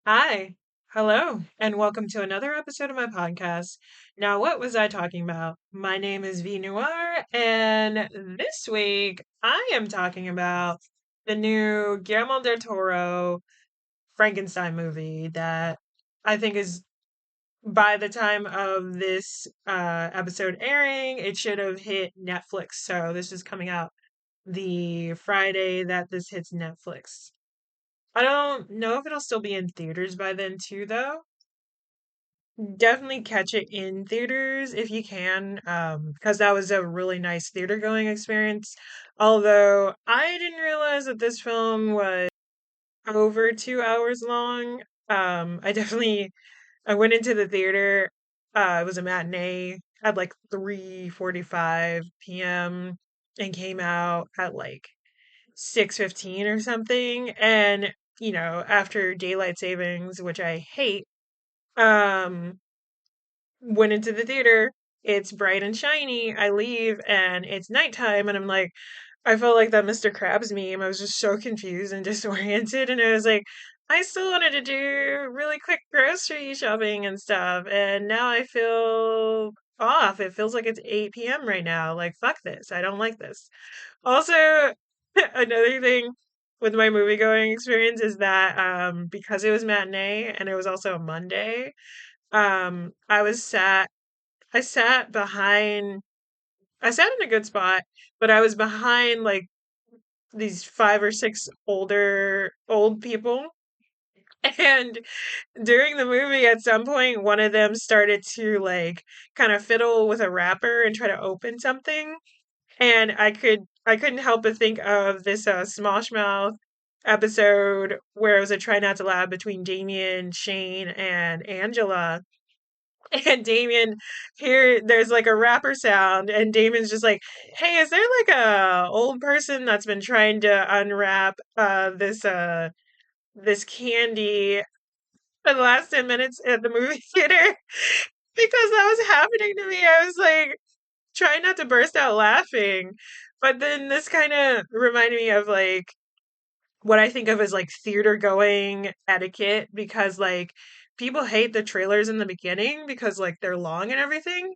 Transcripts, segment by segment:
Hi, hello, and welcome to another episode of my podcast. Now, what was I talking about? My name is V Noire, and this week I am talking about the new Guillermo del Toro Frankenstein movie that I think is, by the time of this episode airing, it should have hit Netflix. So this is coming out the Friday that this hits Netflix. I don't know if it'll still be in theaters by then, too, though. Definitely catch it in theaters if you can, because that was a really nice theater going experience. Although I didn't realize that this film was over 2 hours long. I went into the theater. It was a matinee at like 3:45 p.m. and came out at like 6:15 or something. And after daylight savings, which I hate, um went into the theater. It's bright and shiny. I leave and it's nighttime, and I'm like, I felt like that Mr. Krabs meme. I was just so confused and disoriented, and I was like, I still wanted to do really quick grocery shopping and stuff, and now I feel off. It feels like it's 8 p.m. right now. Like, fuck this. I don't like this. Also, another thing with my movie going experience is that because it was matinee and it was also a Monday, um I was sat I sat behind I sat in a good spot, but I was behind like these five or six old people. And during the movie at some point one of them started to like kind of fiddle with a wrapper and try to open something. And I couldn't help but think of this Smosh Mouth episode where it was a try not to laugh between Damien, Shane, and Angela. And Damien, here there's like a rapper sound, and Damien's just like, "Hey, is there like a old person that's been trying to unwrap this candy for the last 10 minutes at the movie theater?" Because that was happening to me. I was like trying not to burst out laughing, but then this kind of reminded me of like what I think of as like theater going etiquette, because like people hate the trailers in the beginning because like they're long and everything.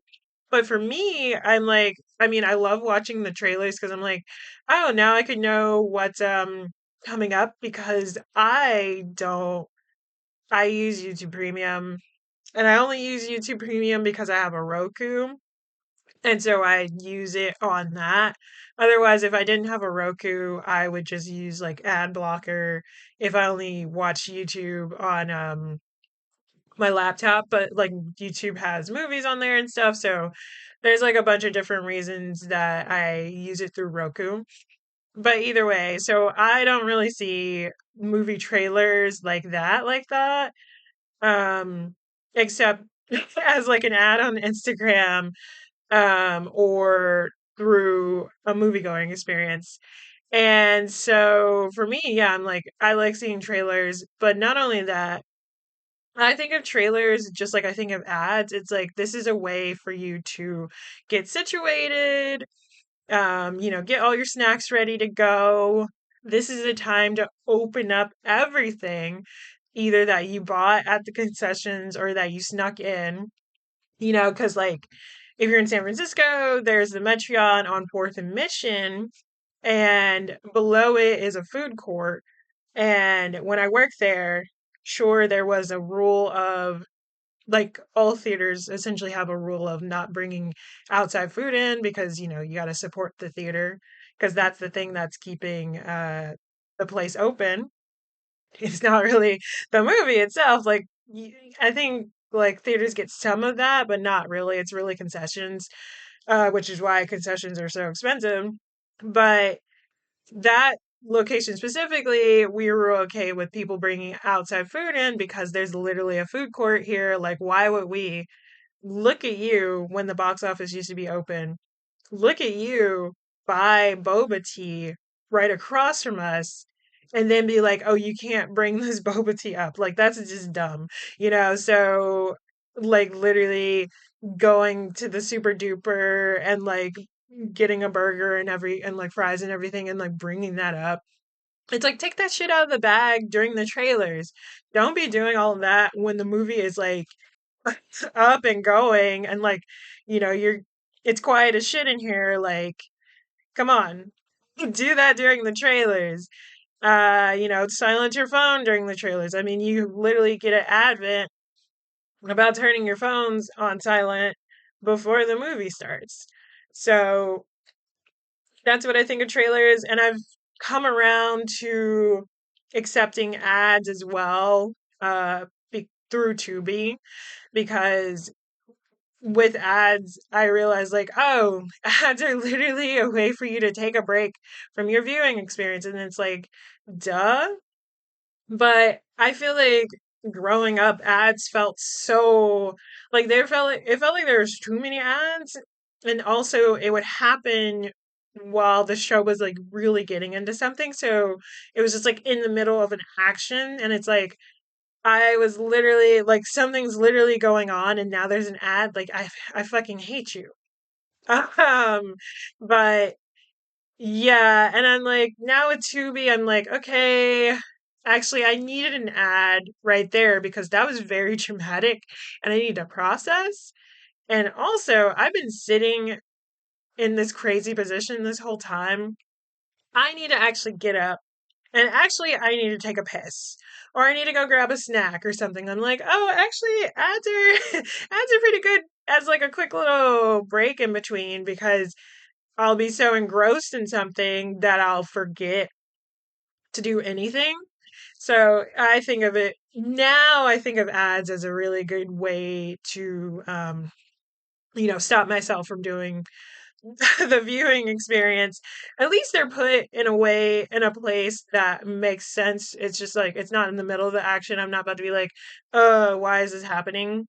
But for me, I'm like, I mean, I love watching the trailers because I'm like, oh, now I can know what's coming up, because I use YouTube Premium, and I only use YouTube Premium because I have a Roku. And so I use it on that. Otherwise, if I didn't have a Roku, I would just use like ad blocker if I only watch YouTube on my laptop. But like YouTube has movies on there and stuff, so there's like a bunch of different reasons that I use it through Roku. But either way, so I don't really see movie trailers like that. Um except as like an ad on Instagram, or through a movie going experience. And so for me, yeah, I'm like, I like seeing trailers, but not only that, I think of trailers just like I think of ads. It's like this is a way for you to get situated, get all your snacks ready to go. This is a time to open up everything, either that you bought at the concessions or that you snuck in, because like if you're in San Francisco, there's the Metreon on 4th and Mission, and below it is a food court. And when I worked there, sure, there was a rule of like all theaters essentially have a rule of not bringing outside food in, because you got to support the theater, because that's the thing that's keeping the place open. It's not really the movie itself. Like I think like theaters get some of that, but not really. It's really concessions, which is why concessions are so expensive. But that location specifically, we were okay with people bringing outside food in because there's literally a food court here. Like, why would we look at you when the box office used to be open? Look at you buy boba tea right across from us and then be like, oh, you can't bring this boba tea up. Like, that's just dumb, So, like, literally going to the super duper and like getting a burger and like fries and everything and like bringing that up It's like take that shit out of the bag during the trailers. Don't be doing all of that when the movie is like up and going and like, you're it's quiet as shit in here. Like, come on. Do that during the trailers. Silence your phone during the trailers. I mean, you literally get an advent about turning your phones on silent before the movie starts. So that's what I think of trailers. And I've come around to accepting ads as well, through Tubi, because with ads, I realized like, oh, ads are literally a way for you to take a break from your viewing experience. And it's like, duh. But I feel like growing up, ads felt so like it felt like there was too many ads, and also it would happen while the show was like really getting into something. So it was just like in the middle of an action, and it's like I was literally like something's literally going on, and now there's an ad. Like I fucking hate you. Um, but yeah, and I'm like, now with Tubi, I'm like, okay, actually, I needed an ad right there because that was very traumatic and I need to process. And also, I've been sitting in this crazy position this whole time. I need to actually get up and actually, I need to take a piss or I need to go grab a snack or something. I'm like, oh, actually, ads are ads are pretty good as like a quick little break in between because I'll be so engrossed in something that I'll forget to do anything. So I think of it now, I think of ads as a really good way to, stop myself from doing the viewing experience. At least they're put in a way, in a place that makes sense. It's just like, it's not in the middle of the action. I'm not about to be like, why is this happening?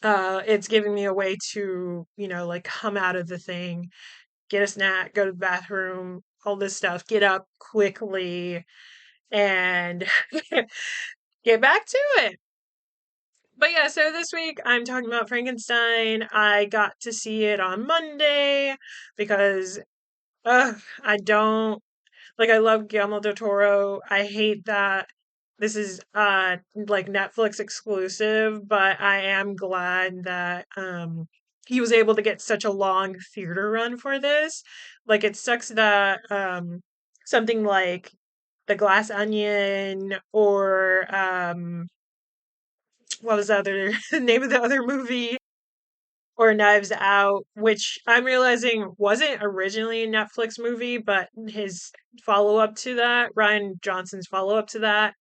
It's giving me a way to, like come out of the thing, get a snack, go to the bathroom, all this stuff, get up quickly and get back to it. But yeah, so this week I'm talking about Frankenstein. I got to see it on Monday because I don't like I love Guillermo del Toro. I hate that this is like Netflix exclusive, but I am glad that he was able to get such a long theater run for this. Like it sucks that something like The Glass Onion or what was the other name of the other movie? Or Knives Out, which I'm realizing wasn't originally a Netflix movie, but his follow up to that, Ryan Johnson's follow up to that,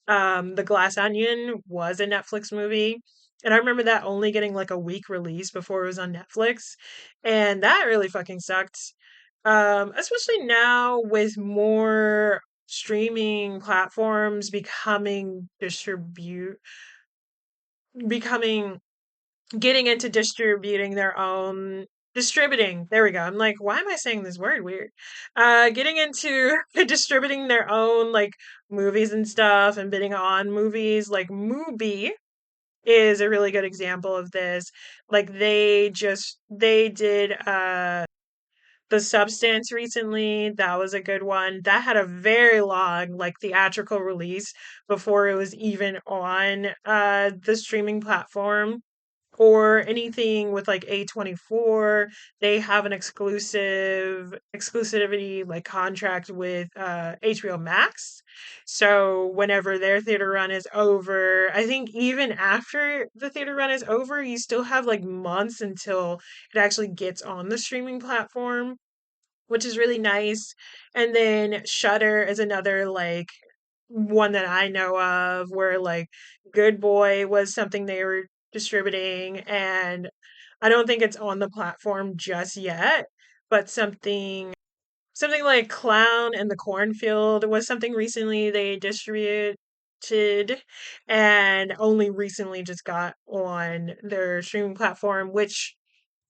The Glass Onion was a Netflix movie. And I remember that only getting like a week release before it was on Netflix. And that really fucking sucked. Especially now with more streaming platforms becoming getting into distributing. There we go. I'm like, why am I saying this word weird? Getting into distributing their own like movies and stuff and bidding on movies. Like Mubi is a really good example of this. Like they did the Substance recently. That was a good one. That had a very long like theatrical release before it was even on the streaming platform or anything with like A24. They have an exclusivity like contract with HBO Max. So whenever their theater run is over, I think even after the theater run is over, you still have like months until it actually gets on the streaming platform, which is really nice. And then Shutter is another like one that I know of where like Good Boy was something they were distributing, and I don't think it's on the platform just yet, but something like Clown and the Cornfield was something recently they distributed and only recently just got on their streaming platform, which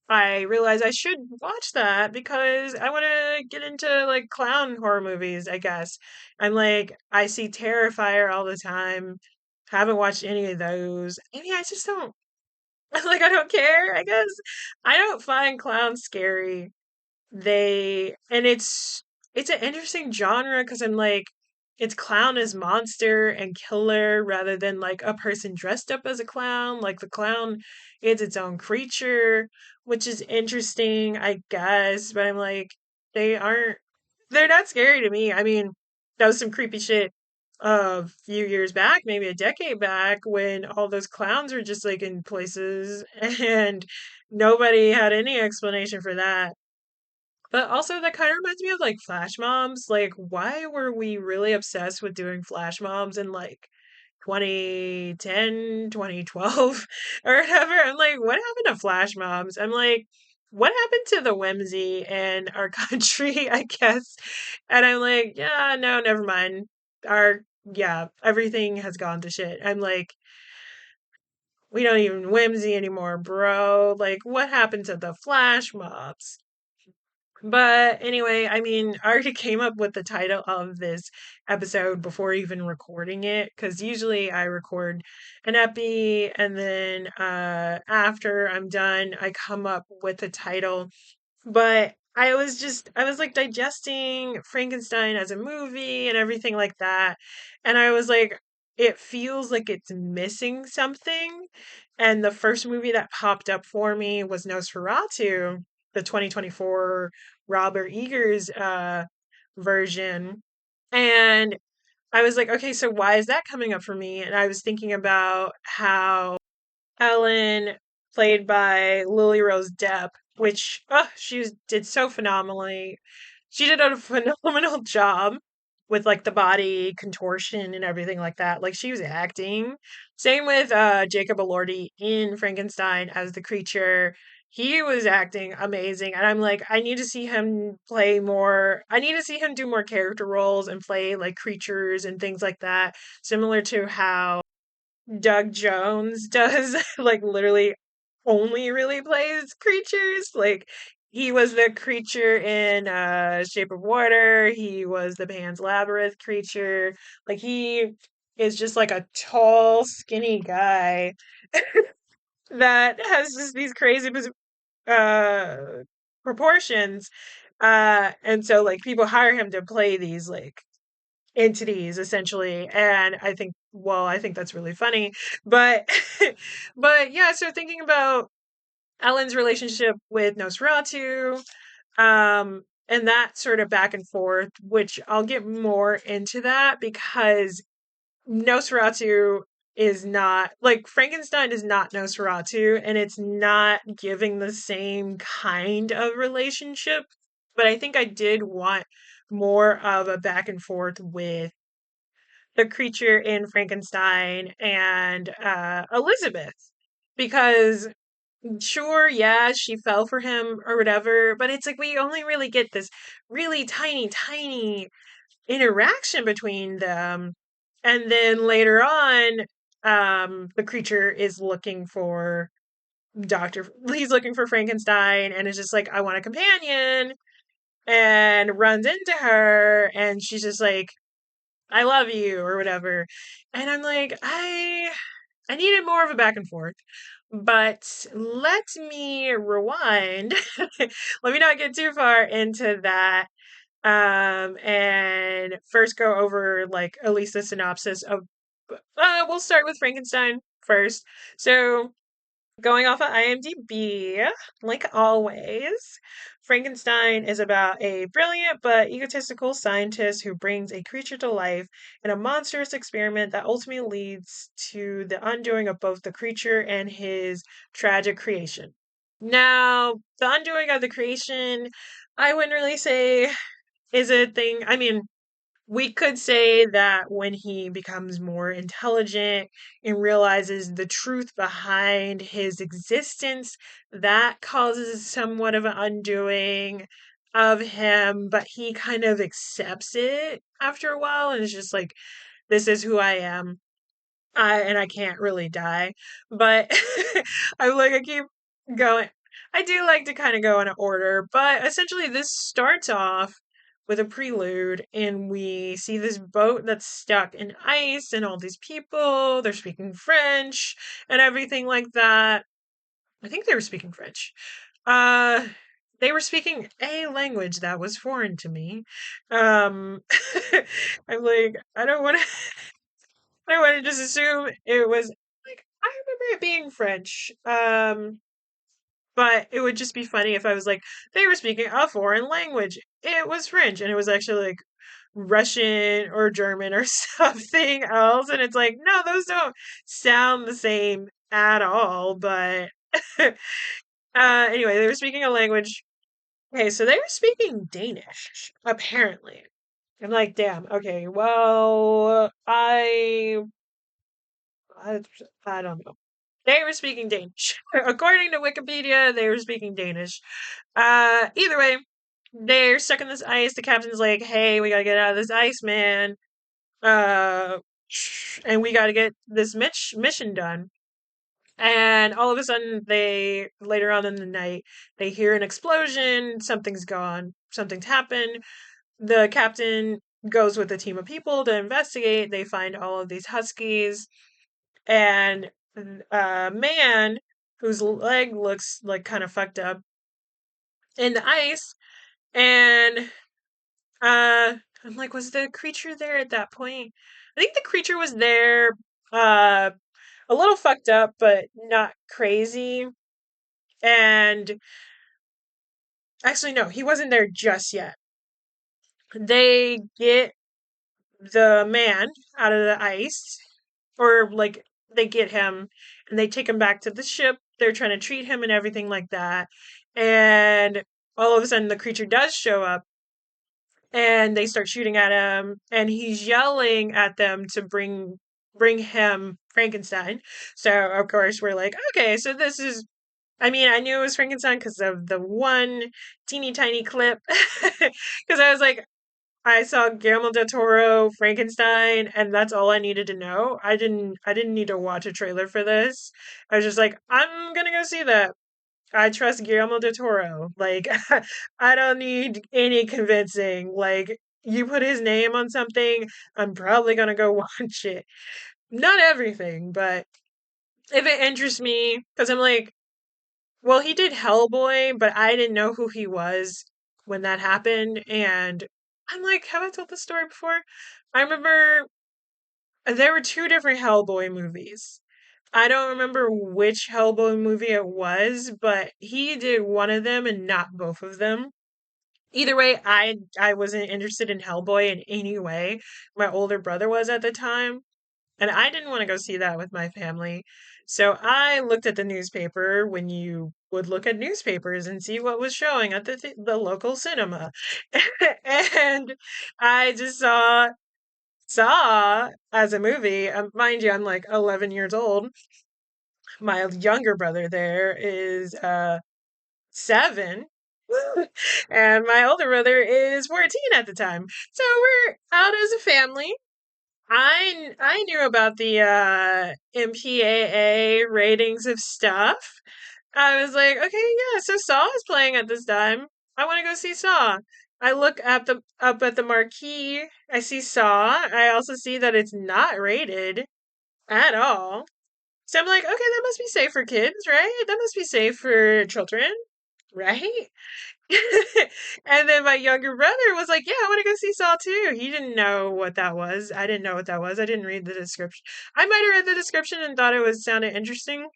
I realize I should watch that because I want to get into like clown horror movies, I guess. I'm like, I see Terrifier all the time. Haven't watched any of those. I mean, I just don't, like, I don't care, I guess. I don't find clowns scary. And it's an interesting genre because I'm like, it's clown as monster and killer rather than like a person dressed up as a clown. Like the clown is its own creature, which is interesting, I guess. But I'm like, they aren't, they're not scary to me. I mean, that was some creepy shit a few years back, maybe a decade back, when all those clowns were just like in places and nobody had any explanation for that. But also that kind of reminds me of like flash mobs. Like, why were we really obsessed with doing flash mobs in like 2010, 2012, or whatever? I'm like, what happened to flash mobs? I'm like, what happened to the whimsy in our country, I guess? And I'm like, yeah, no, never mind. Our, yeah, everything has gone to shit. I'm like, we don't even whimsy anymore, bro. Like, what happened to the flash mobs? But anyway, I mean, I already came up with the title of this episode before even recording it because usually I record an epi and then after I'm done, I come up with a title. But I was like digesting Frankenstein as a movie and everything like that. And I was like, it feels like it's missing something. And the first movie that popped up for me was Nosferatu, the 2024 Robert Eggers version. And I was like, okay, so why is that coming up for me? And I was thinking about how Ellen, played by Lily Rose Depp, which did so phenomenally. She did a phenomenal job with like the body contortion and everything like that. Like she was acting. Same with Jacob Elordi in Frankenstein as the creature. He was acting amazing, and I'm like, I need to see him play more. I need to see him do more character roles and play like creatures and things like that, similar to how Doug Jones does, like literally only really plays creatures. Like he was the creature in Shape of Water, he was the Pan's Labyrinth creature. Like he is just like a tall, skinny guy that has just these crazy uh proportions. And so like people hire him to play these like entities essentially, and I think that's really funny. But but yeah, so thinking about Ellen's relationship with Nosferatu, and that sort of back and forth, which I'll get more into that because Nosferatu is not like Frankenstein is not Nosferatu, and it's not giving the same kind of relationship. But I think I did want more of a back and forth with the creature in Frankenstein and Elizabeth, because sure, yeah, she fell for him or whatever, but it's like we only really get this really tiny, tiny interaction between them. And then later on, the creature is looking for he's looking for Frankenstein and is just like, I want a companion, and runs into her, and she's just like, I love you or whatever. And I'm like, I needed more of a back and forth. But let me rewind. Let me not get too far into that. And first go over like at least the synopsis of we'll start with Frankenstein first. So going off of IMDb, like always, Frankenstein is about a brilliant but egotistical scientist who brings a creature to life in a monstrous experiment that ultimately leads to the undoing of both the creature and his tragic creation. Now, the undoing of the creation, I wouldn't really say is a thing. I mean, we could say that when he becomes more intelligent and realizes the truth behind his existence, that causes somewhat of an undoing of him, but he kind of accepts it after a while and is just like, this is who I am. And I can't really die. But I keep going. I do like to kind of go in order, but essentially this starts off with a prelude, and we see this boat that's stuck in ice, and all these people, they're speaking French and everything like that. I think they were speaking French. Uh, they were speaking a language that was foreign to me. Um, I'm like, I don't want to just assume it was like I remember it being French. But it would just be funny if I was like, they were speaking a foreign language. It was French, and it was actually like Russian or German or something else. And it's like, no, those don't sound the same at all. But anyway, they were speaking a language. Okay, so they were speaking Danish, apparently. I'm like, damn, okay, well, I, I don't know. They were speaking Danish. According to Wikipedia, they were speaking Danish. Either way, they're stuck in this ice. The captain's like, hey, we gotta get out of this ice, man. Uh, and we gotta get this mission done. And all of a sudden, later on in the night, they hear an explosion. Something's gone. Something's happened. The captain goes with a team of people to investigate. They find all of these huskies and a man whose leg looks like kind of fucked up in the ice. And I'm like, was the creature there at that point? I think the creature was there, uh, a little fucked up, but not crazy. And actually, no, he wasn't there just yet. They get the man out of the ice, or like they get him and they take him back to the ship. They're trying to treat him and everything like that. And all of a sudden, the creature does show up and they start shooting at him and he's yelling at them to bring him Frankenstein. So of course we're like, okay, so this is I mean, I knew it was Frankenstein because of the one teeny tiny clip. Because I was like, I saw Guillermo del Toro Frankenstein, and that's all I needed to know. I didn't need to watch a trailer for this. I was just like, I'm gonna go see that. I trust Guillermo del Toro. Like, I don't need any convincing. Like, you put his name on something, I'm probably gonna go watch it. Not everything, but if it interests me, because I'm like, well, he did Hellboy, but I didn't know who he was when that happened. And I'm like, have I told this story before? I remember there were two different Hellboy movies. I don't remember which Hellboy movie it was, but he did one of them and not both of them. Either way, I wasn't interested in Hellboy in any way. My older brother was at the time, and I didn't want to go see that with my family. So I looked at the newspaper when you would look at newspapers and see what was showing at the local cinema. And I just saw as a movie. Mind you, I'm like 11 years old. My younger brother there is 7. And my older brother is 14 at the time. So we're out as a family. I knew about the MPAA ratings of stuff. I was like, okay, yeah, so Saw is playing at this time. I want to go see Saw. I look at the up at the marquee. I see Saw. I also see that it's not rated at all. So I'm like, okay, that must be safe for kids, right? That must be safe for children, right? And then my younger brother was like, yeah, I want to go see Saw too. He didn't know what that was. I didn't know what that was. I didn't read the description. I might have read the description and thought it was sounded interesting,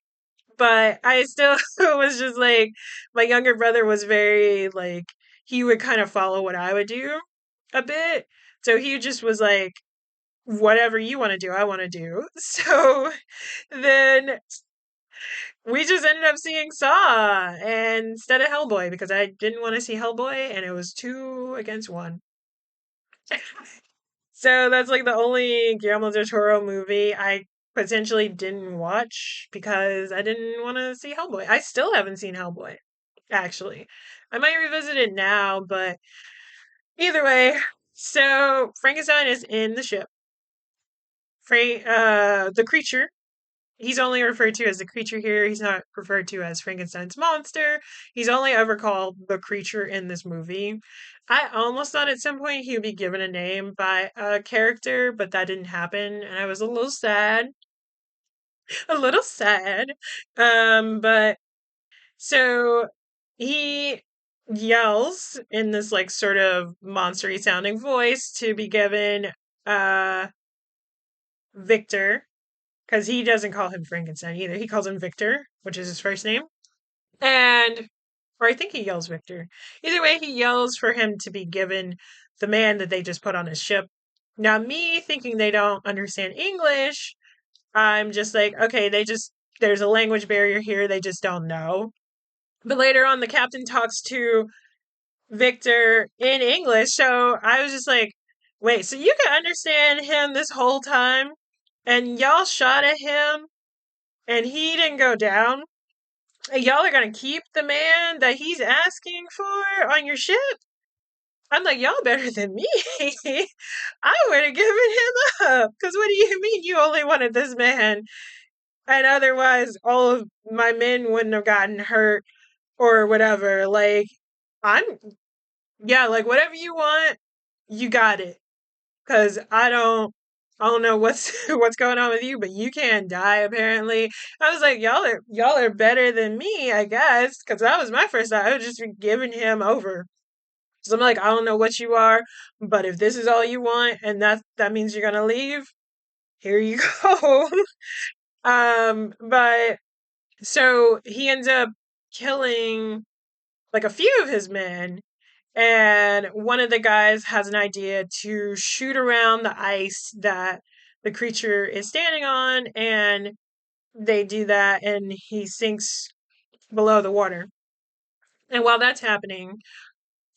but I still was just like, my younger brother was very like, he would kind of follow what I would do a bit. So he just was like, whatever you want to do, I want to do. So then we just ended up seeing Saw instead of Hellboy because I didn't want to see Hellboy and it was 2 against 1. So that's like the only Guillermo del Toro movie I potentially didn't watch because I didn't want to see Hellboy. I still haven't seen Hellboy, actually. I might revisit it now, but either way. So Frankenstein is in the ship. The creature, he's only referred to as the creature here. He's not referred to as Frankenstein's monster. He's only ever called the creature in this movie. I almost thought at some point he would be given a name by a character, but that didn't happen, and I was a little sad. A little sad. But so he yells in this like sort of monstery sounding voice to be given uh Victor, because he doesn't call him Frankenstein either. He calls him Victor, which is his first name. And or I think he yells Victor. Either way, he yells for him to be given the man that they just put on his ship. Now, me thinking they don't understand English, I'm just like, okay, there's a language barrier here, they just don't know. But later on, the captain talks to Victor in English, so I was just like, wait, so you can understand him this whole time? And y'all shot at him, and he didn't go down? And y'all are gonna keep the man that he's asking for on your ship? I'm like, y'all better than me. I would have given him up. Because what do you mean you only wanted this man? And otherwise, all of my men wouldn't have gotten hurt or whatever. Like, I'm, yeah, like whatever you want, you got it. Because I don't know what's what's going on with you, but you can't die apparently. I was like, y'all are better than me, I guess. Because that was my first thought. I would just be giving him over. So I'm like, I don't know what you are, but if this is all you want and that means you're gonna leave, here you go. But so he ends up killing like a few of his men, and one of the guys has an idea to shoot around the ice that the creature is standing on, and they do that, and he sinks below the water. And while that's happening,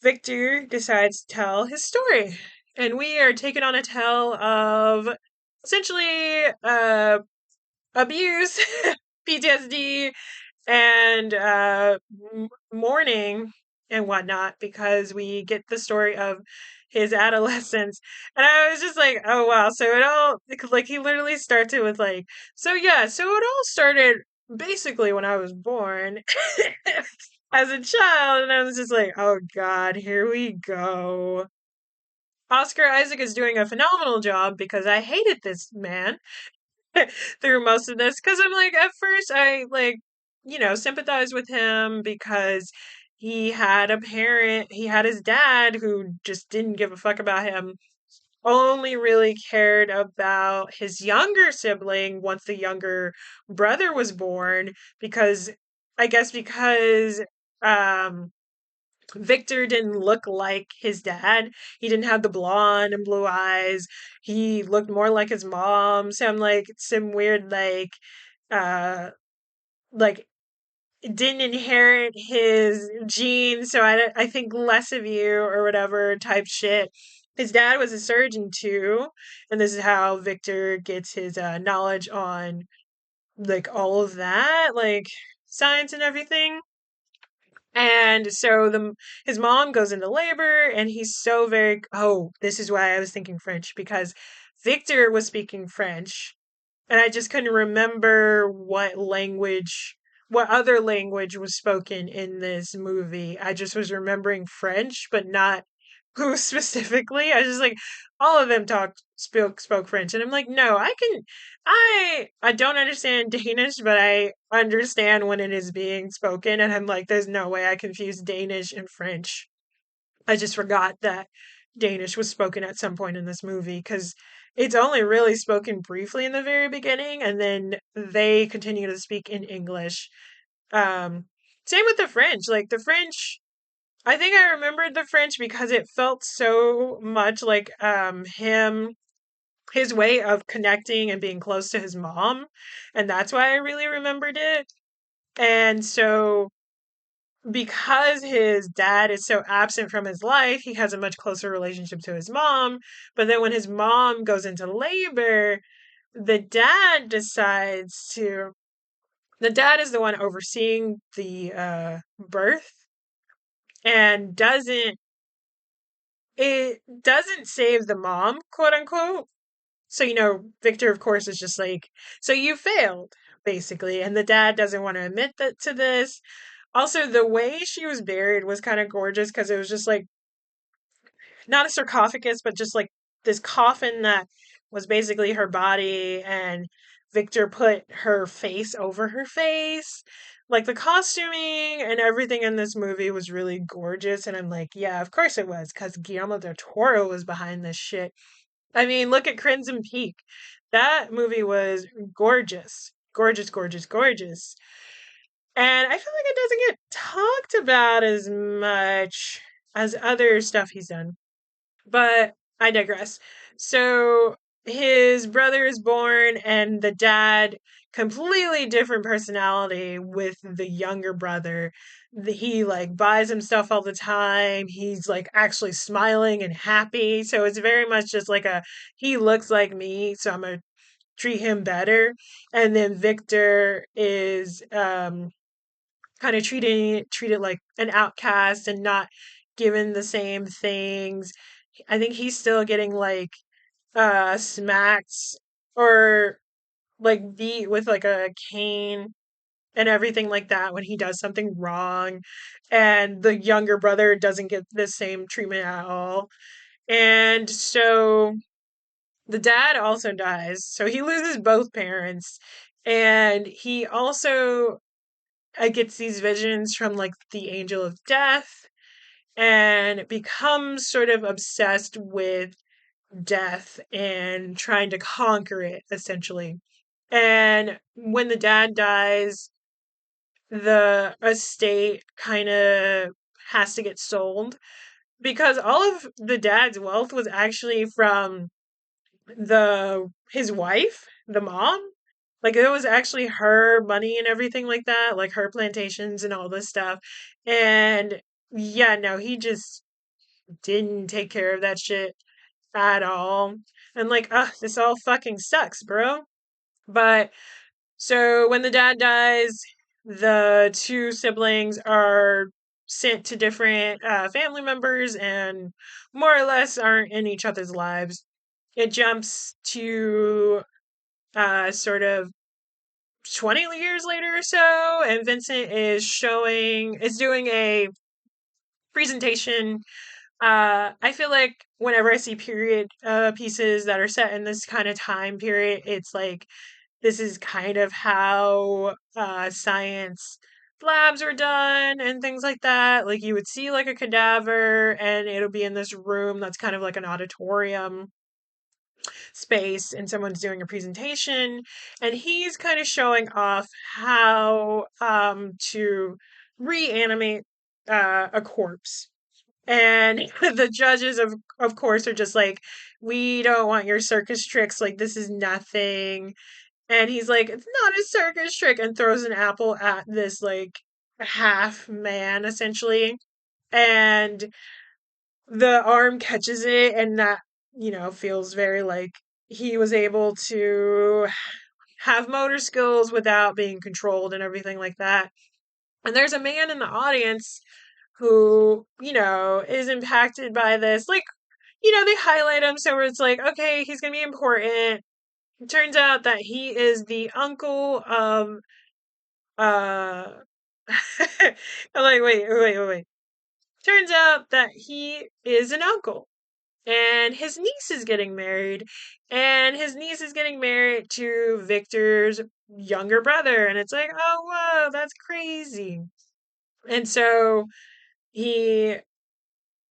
Victor decides to tell his story. And we are taken on a tale of essentially abuse, PTSD, and mourning and whatnot, because we get the story of his adolescence. And I was just like, oh wow. So it all, like, he literally starts it with, like, so yeah, so it all started basically when I was born as a child. And I was just like, oh God, here we go. Oscar Isaac is doing a phenomenal job because I hated this man through most of this, because I'm like, at first I like, sympathize with him because he had his dad who just didn't give a fuck about him, only really cared about his younger sibling once the younger brother was born, because I guess because um Victor didn't look like his dad. He didn't have the blonde and blue eyes. He looked more like his mom. Some like some weird like didn't inherit his genes, so I think less of you or whatever type shit. His dad was a surgeon too, and this is how Victor gets his knowledge on like all of that, like science and everything. And so the his mom goes into labor, and he's so very, oh, this is why I was thinking French, because Victor was speaking French, and I just couldn't remember what other language was spoken in this movie. I just was remembering French, but not who specifically. I was just like, all of them spoke French, and I'm like, no, I don't understand Danish, but I understand when it is being spoken, and I'm like, there's no way I confused Danish and French. I just forgot that Danish was spoken at some point in this movie, because it's only really spoken briefly in the very beginning, and then they continue to speak in English. Um, Same with the French. Like the French, I think I remembered the French because it felt so much like his way of connecting and being close to his mom, and that's why I really remembered it. And so because his dad is so absent from his life, he has a much closer relationship to his mom. But then when his mom goes into labor, the dad decides to. The dad is the one overseeing the birth, and doesn't save the mom, quote unquote. So, Victor, of course, is just like, so you failed, basically. And the dad doesn't want to admit that to this. Also, the way she was buried was kind of gorgeous, because it was just like not a sarcophagus, but just like this coffin that was basically her body. And Victor put her face over her face. Like the costuming and everything in this movie was really gorgeous. And I'm like, yeah, of course it was, because Guillermo del Toro was behind this shit. I mean, look at Crimson Peak. That movie was gorgeous. Gorgeous, gorgeous, gorgeous. And I feel like it doesn't get talked about as much as other stuff he's done. But I digress. So his brother is born, and the dad, completely different personality with the younger brother. He like buys him stuff all the time. He's like actually smiling and happy. So it's very much just like a he looks like me, so I'm gonna treat him better. And then Victor is kind of treated like an outcast and not given the same things. I think he's still getting like smacked or like beat with like a cane and everything like that when he does something wrong, and the younger brother doesn't get the same treatment at all. And so the dad also dies, so he loses both parents. And he also gets these visions from like the angel of death, and becomes sort of obsessed with death and trying to conquer it, essentially. And when the dad dies, the estate kind of has to get sold, because all of the dad's wealth was actually from the his wife, the mom. Like it was actually her money and everything like that, like her plantations and all this stuff. And yeah, no, he just didn't take care of that shit at all. And like, this all fucking sucks, bro. But so when the dad dies, the two siblings are sent to different family members and more or less aren't in each other's lives. It jumps to sort of 20 years later or so, and Vincent is doing a presentation. I feel like whenever I see period pieces that are set in this kind of time period, it's like this is kind of how science labs are done and things like that. Like you would see like a cadaver, and it'll be in this room that's kind of like an auditorium space, and someone's doing a presentation, and he's kind of showing off how to reanimate a corpse. And the judges of course are just like, we don't want your circus tricks, like this is nothing. And he's like, it's not a circus trick, and throws an apple at this like half man essentially. And the arm catches it, and that, feels very like he was able to have motor skills without being controlled and everything like that. And there's a man in the audience who, is impacted by this. Like, they highlight him so it's like, okay, he's going to be important. It turns out that he is the uncle of, uh, I'm like, wait. Turns out that he is an uncle, and his niece is getting married, and his niece is getting married to Victor's younger brother. And it's like, oh, whoa, that's crazy. And so he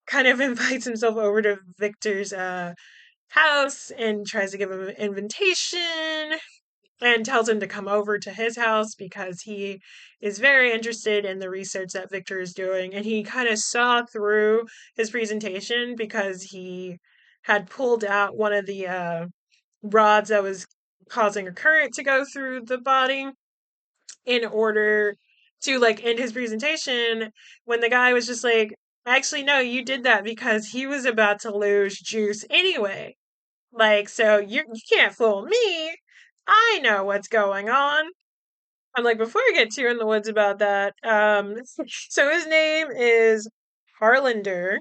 kind of invites himself over to Victor's house and tries to give him an invitation and tells him to come over to his house because he is very interested in the research that Victor is doing. And he kind of saw through his presentation because he had pulled out one of the rods that was causing a current to go through the body in order to like end his presentation, when the guy was just like, actually no, you did that because he was about to lose juice anyway. Like, so you can't fool me. I know what's going on. I'm like, before I get too in the woods about that, so his name is Harlander,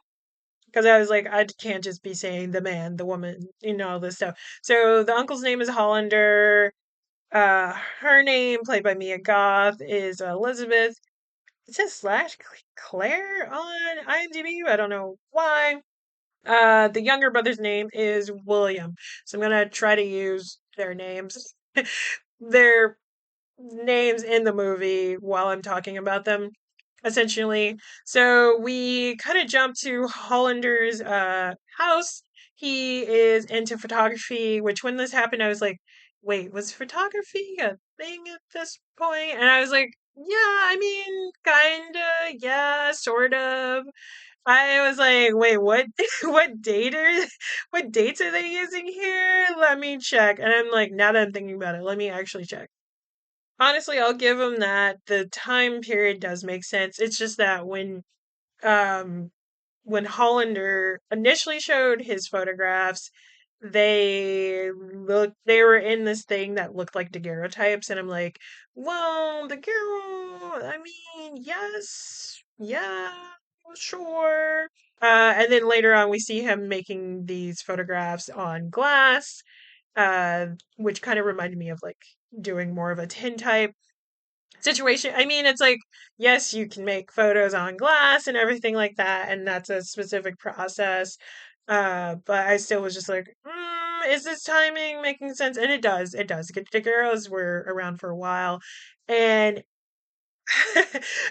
because I was like, I can't just be saying the man, the woman, all this stuff. So the uncle's name is Hollander. Her name, played by Mia Goth, is Elizabeth. It says slash Claire on IMDb. I don't know why. The younger brother's name is William. So I'm gonna try to use their names. their names in the movie while I'm talking about them, essentially. So we kind of jump to Hollander's house. He is into photography, which when this happened, I was like, wait, was photography a thing at this point? And I was like, yeah, I mean, kinda, yeah, sort of. I was like, wait, what what date are what dates are they using here? Let me check. And I'm like, now that I'm thinking about it, let me actually check. Honestly, I'll give him that. The time period does make sense. It's just that um when Hollander initially showed his photographs, they were in this thing that looked like daguerreotypes, and I'm like, well, daguerreo, I mean, yes, yeah, sure. And then later on we see him making these photographs on glass, which kind of reminded me of like doing more of a tintype situation. I mean, it's like, yes, you can make photos on glass and everything like that, and that's a specific process. But I still was just like, is this timing making sense? And it does. It does. The girls were around for a while. And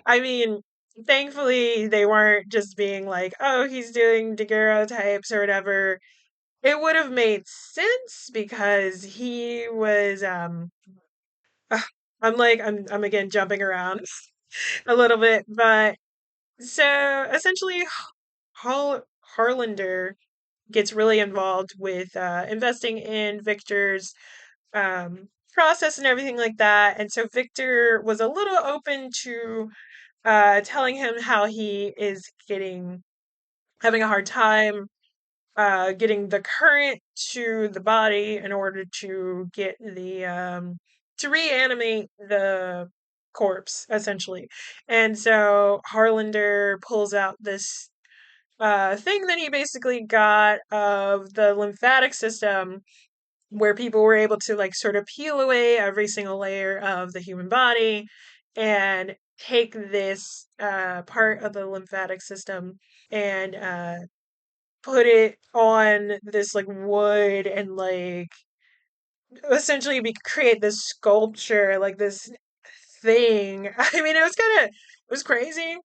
I mean, thankfully, they weren't just being like, oh, he's doing daguerreotypes or whatever. It would have made sense because he was ugh, I'm again jumping around a little bit, but so essentially Harlander gets really involved with investing in Victor's process and everything like that. And so Victor was a little open to telling him how he is having a hard time getting the current to the body in order to get to reanimate the corpse essentially. And so Harlander pulls out this thing that he basically got of the lymphatic system, where people were able to like sort of peel away every single layer of the human body and take this part of the lymphatic system and put it on this like wood and like essentially create this sculpture, like this thing. I mean, it was crazy.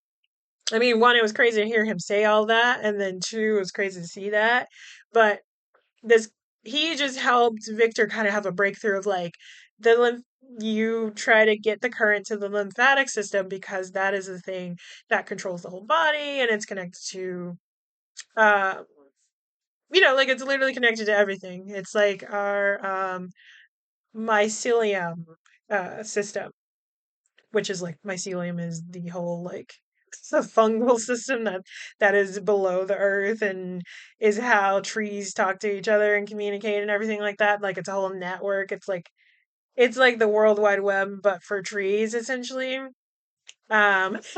I mean, one, it was crazy to hear him say all that, and then two, it was crazy to see that. But this, he just helped Victor kind of have a breakthrough of like the lymph. You try to get the current to the lymphatic system because that is the thing that controls the whole body, and it's connected to uh, like it's literally connected to everything. It's like our mycelium system, which is like mycelium is the whole like the fungal system that is below the earth and is how trees talk to each other and communicate and everything like that. Like it's a whole network. It's like the World Wide Web but for trees essentially. Which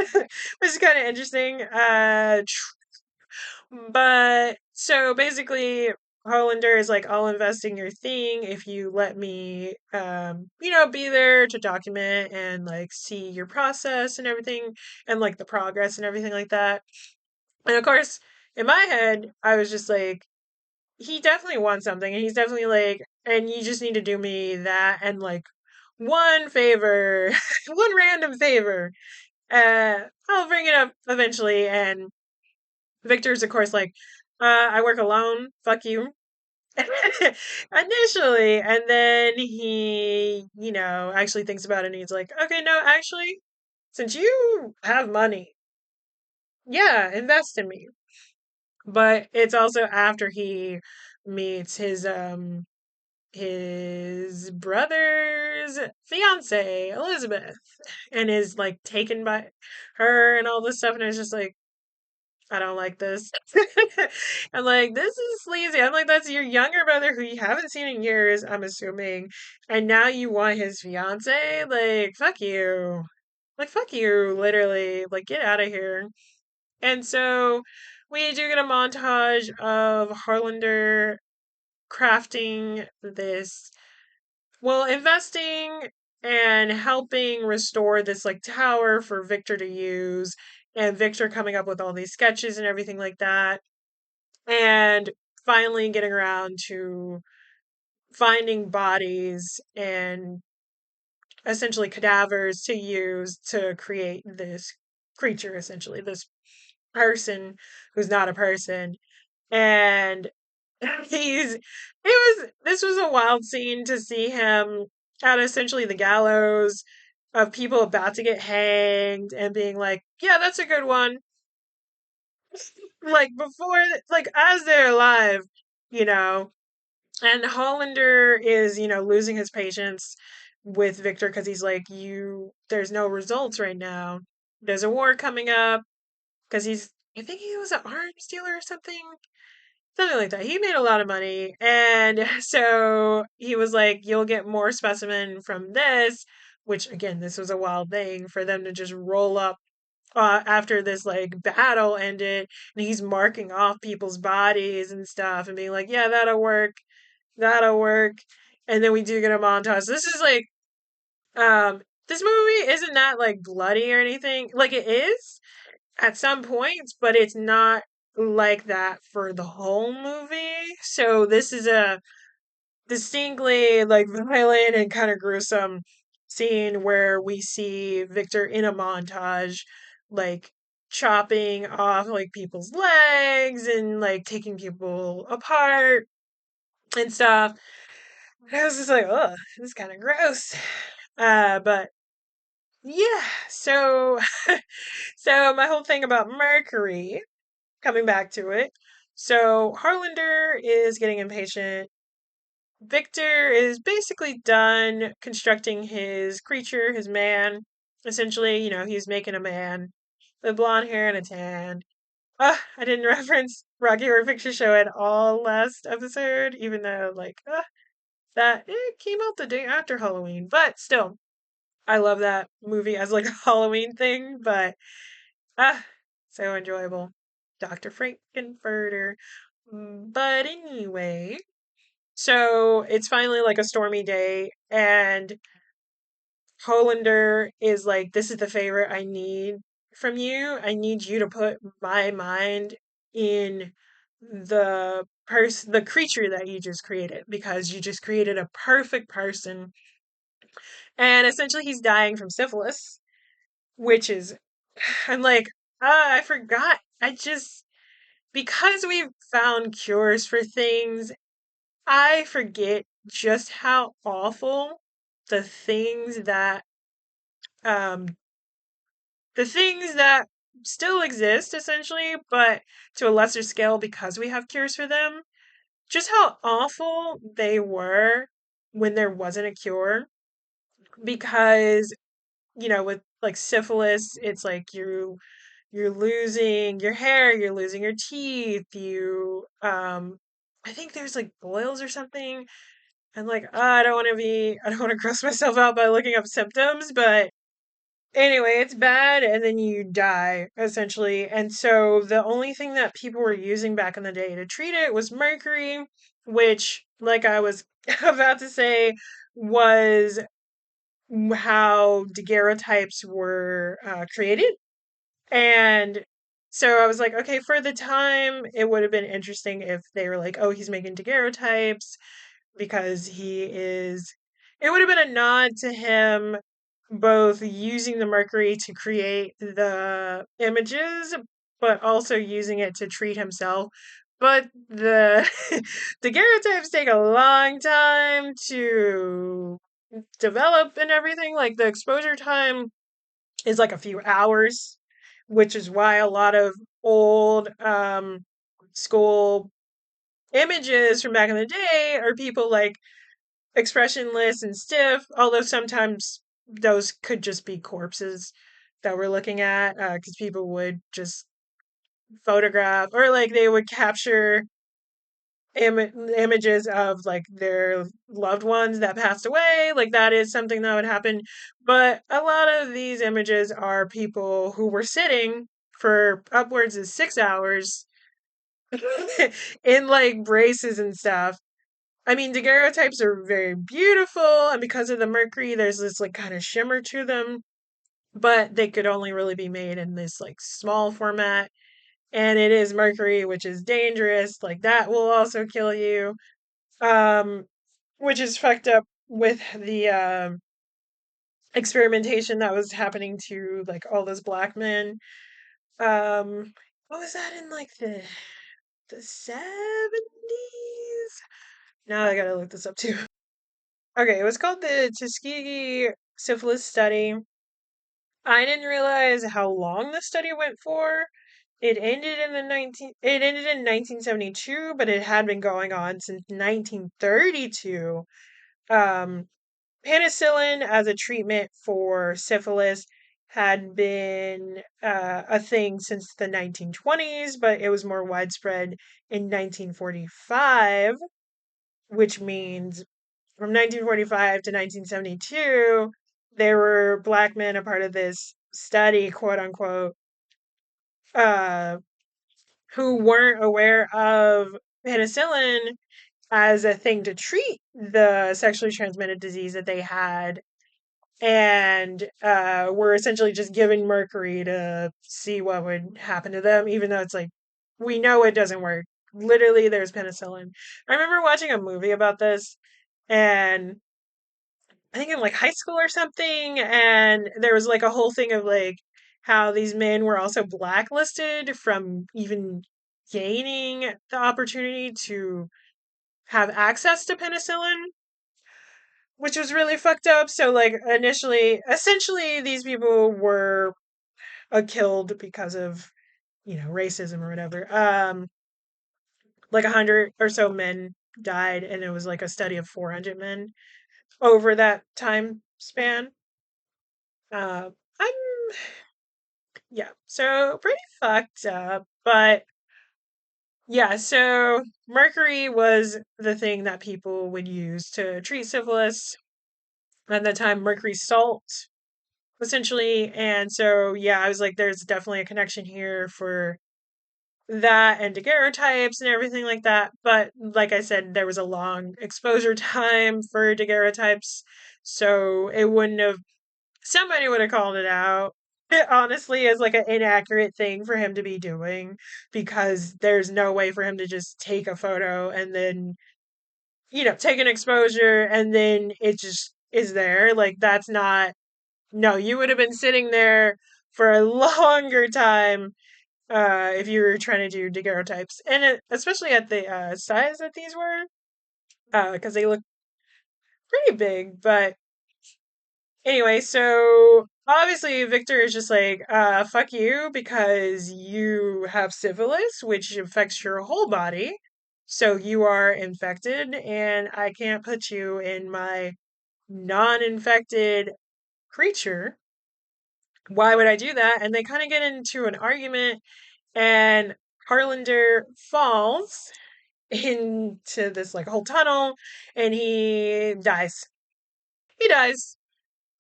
is kind of interesting. But so basically, Hollander is like, I'll invest in your thing if you let me, be there to document and like see your process and everything and like the progress and everything like that. And of course, in my head, I was just like, he definitely wants something and he's definitely like, and you just need to do me that and like one favor, one random favor. I'll bring it up eventually. And Victor's, of course, like, I work alone. Fuck you. Initially. And then he, actually thinks about it and he's like, okay, no, actually, since you have money, yeah, invest in me. But it's also after he meets his brother's fiance, Elizabeth, and is like taken by her and all this stuff. And it's just like, I don't like this. I'm like, this is sleazy. I'm like, that's your younger brother who you haven't seen in years, I'm assuming. And now you want his fiance? Like, fuck you. Like, fuck you, literally. Like, get out of here. And so we do get a montage of Harlander crafting this, well, investing and helping restore this like tower for Victor to use, and Victor coming up with all these sketches and everything like that, and finally getting around to finding bodies and essentially cadavers to use to create this creature, essentially, this person who's not a person. And this was a wild scene to see him at essentially the gallows of people about to get hanged and being like, yeah, that's a good one. Like before, like as they're alive, you know. And Hollander is, losing his patience with Victor because he's like, there's no results right now. There's a war coming up because I think he was an arms dealer or something like that. He made a lot of money. And so he was like, you'll get more specimen from this, which again, this was a wild thing for them to just roll up after this like battle ended. And he's marking off people's bodies and stuff and being like, yeah, that'll work. That'll work. And then we do get a montage. This is like, this movie isn't that like bloody or anything. Like it is at some points, but it's not like that for the whole movie. So this is a distinctly like violent and kind of gruesome scene where we see Victor in a montage, like chopping off like people's legs and like taking people apart and stuff. And I was just like, oh, this is kind of gross. But yeah, so so my whole thing about Mercury, coming back to it. So Harlander is getting impatient. Victor is basically done constructing his creature, his man. Essentially, he's making a man with blonde hair and a tan. I didn't reference Rocky Horror Picture Show at all last episode, even though, like, that it came out the day after Halloween. But still, I love that movie as like a Halloween thing. But ah, so enjoyable. Dr. Frankenfurter. But anyway, so it's finally like a stormy day, and Hollander is like, this is the favor I need from you. I need you to put my mind in the creature that you just created, because you just created a perfect person. And essentially he's dying from syphilis, which is, I'm like, I forgot. Because we've found cures for things, I forget just how awful the things that um the things that still exist essentially, but to a lesser scale because we have cures for them, just how awful they were when there wasn't a cure. Because, with like syphilis, it's like you're losing your hair, you're losing your teeth, I think there's like boils or something. And like, I don't want to gross myself out by looking up symptoms, but anyway, it's bad and then you die essentially. And so the only thing that people were using back in the day to treat it was mercury, which, like I was about to say, was how daguerreotypes were created. And so I was like, okay, for the time, it would have been interesting if they were like, oh, he's making daguerreotypes because it would have been a nod to him both using the mercury to create the images, but also using it to treat himself. But the daguerreotypes take a long time to develop and everything. Like the exposure time is like a few hours, which is why a lot of old school images from back in the day are people like expressionless and stiff, although sometimes those could just be corpses that we're looking at, because people would just photograph or like they would capture images of like their loved ones that passed away. Like that is something that would happen. But a lot of these images are people who were sitting for upwards of 6 hours in like braces and stuff. I mean, daguerreotypes are very beautiful, and because of the mercury, there's this like kind of shimmer to them, but they could only really be made in this like small format. And it is mercury, which is dangerous. Like that will also kill you. Um, which is fucked up with experimentation that was happening to like all those black men. Um, what was that in like the 70s? Now I gotta look this up too. Okay, it was called the Tuskegee Syphilis Study. I didn't realize how long the study went for. It ended in 1972, but it had been going on since 1932. Um, Penicillin as a treatment for syphilis had been a thing since the 1920s, but it was more widespread in 1945, which means from 1945 to 1972, there were black men a part of this study, quote unquote, uh, who weren't aware of penicillin as a thing to treat the sexually transmitted disease that they had, and were essentially just given mercury to see what would happen to them, even though it's like, we know it doesn't work. Literally, there's penicillin. I remember watching a movie about this, and I think in like high school or something, and there was like a whole thing of like how these men were also blacklisted from even gaining the opportunity to have access to penicillin, which was really fucked up. So like initially, essentially, these people were killed because of racism or whatever. Like 100 or so men died, and it was like a study of 400 men over that time span. Uh, I'm Yeah, so pretty fucked up. But yeah, so mercury was the thing that people would use to treat syphilis at the time, mercury salt, essentially. And so, yeah, I was like, there's definitely a connection here for that and daguerreotypes and everything like that. But like I said, there was a long exposure time for daguerreotypes, so it wouldn't have somebody would have called it out. It honestly is like an inaccurate thing for him to be doing, because there's no way for him to just take a photo and then, take an exposure and then it just is there. Like, that's not, no, you would have been sitting there for a longer time if you were trying to do daguerreotypes. And especially at the size that these were, because they look pretty big. But anyway, so obviously Victor is just like, fuck you, because you have syphilis, which affects your whole body. So you are infected, and I can't put you in my non infected creature. Why would I do that? And they kind of get into an argument, and Harlander falls into this like whole tunnel, and he dies. He dies.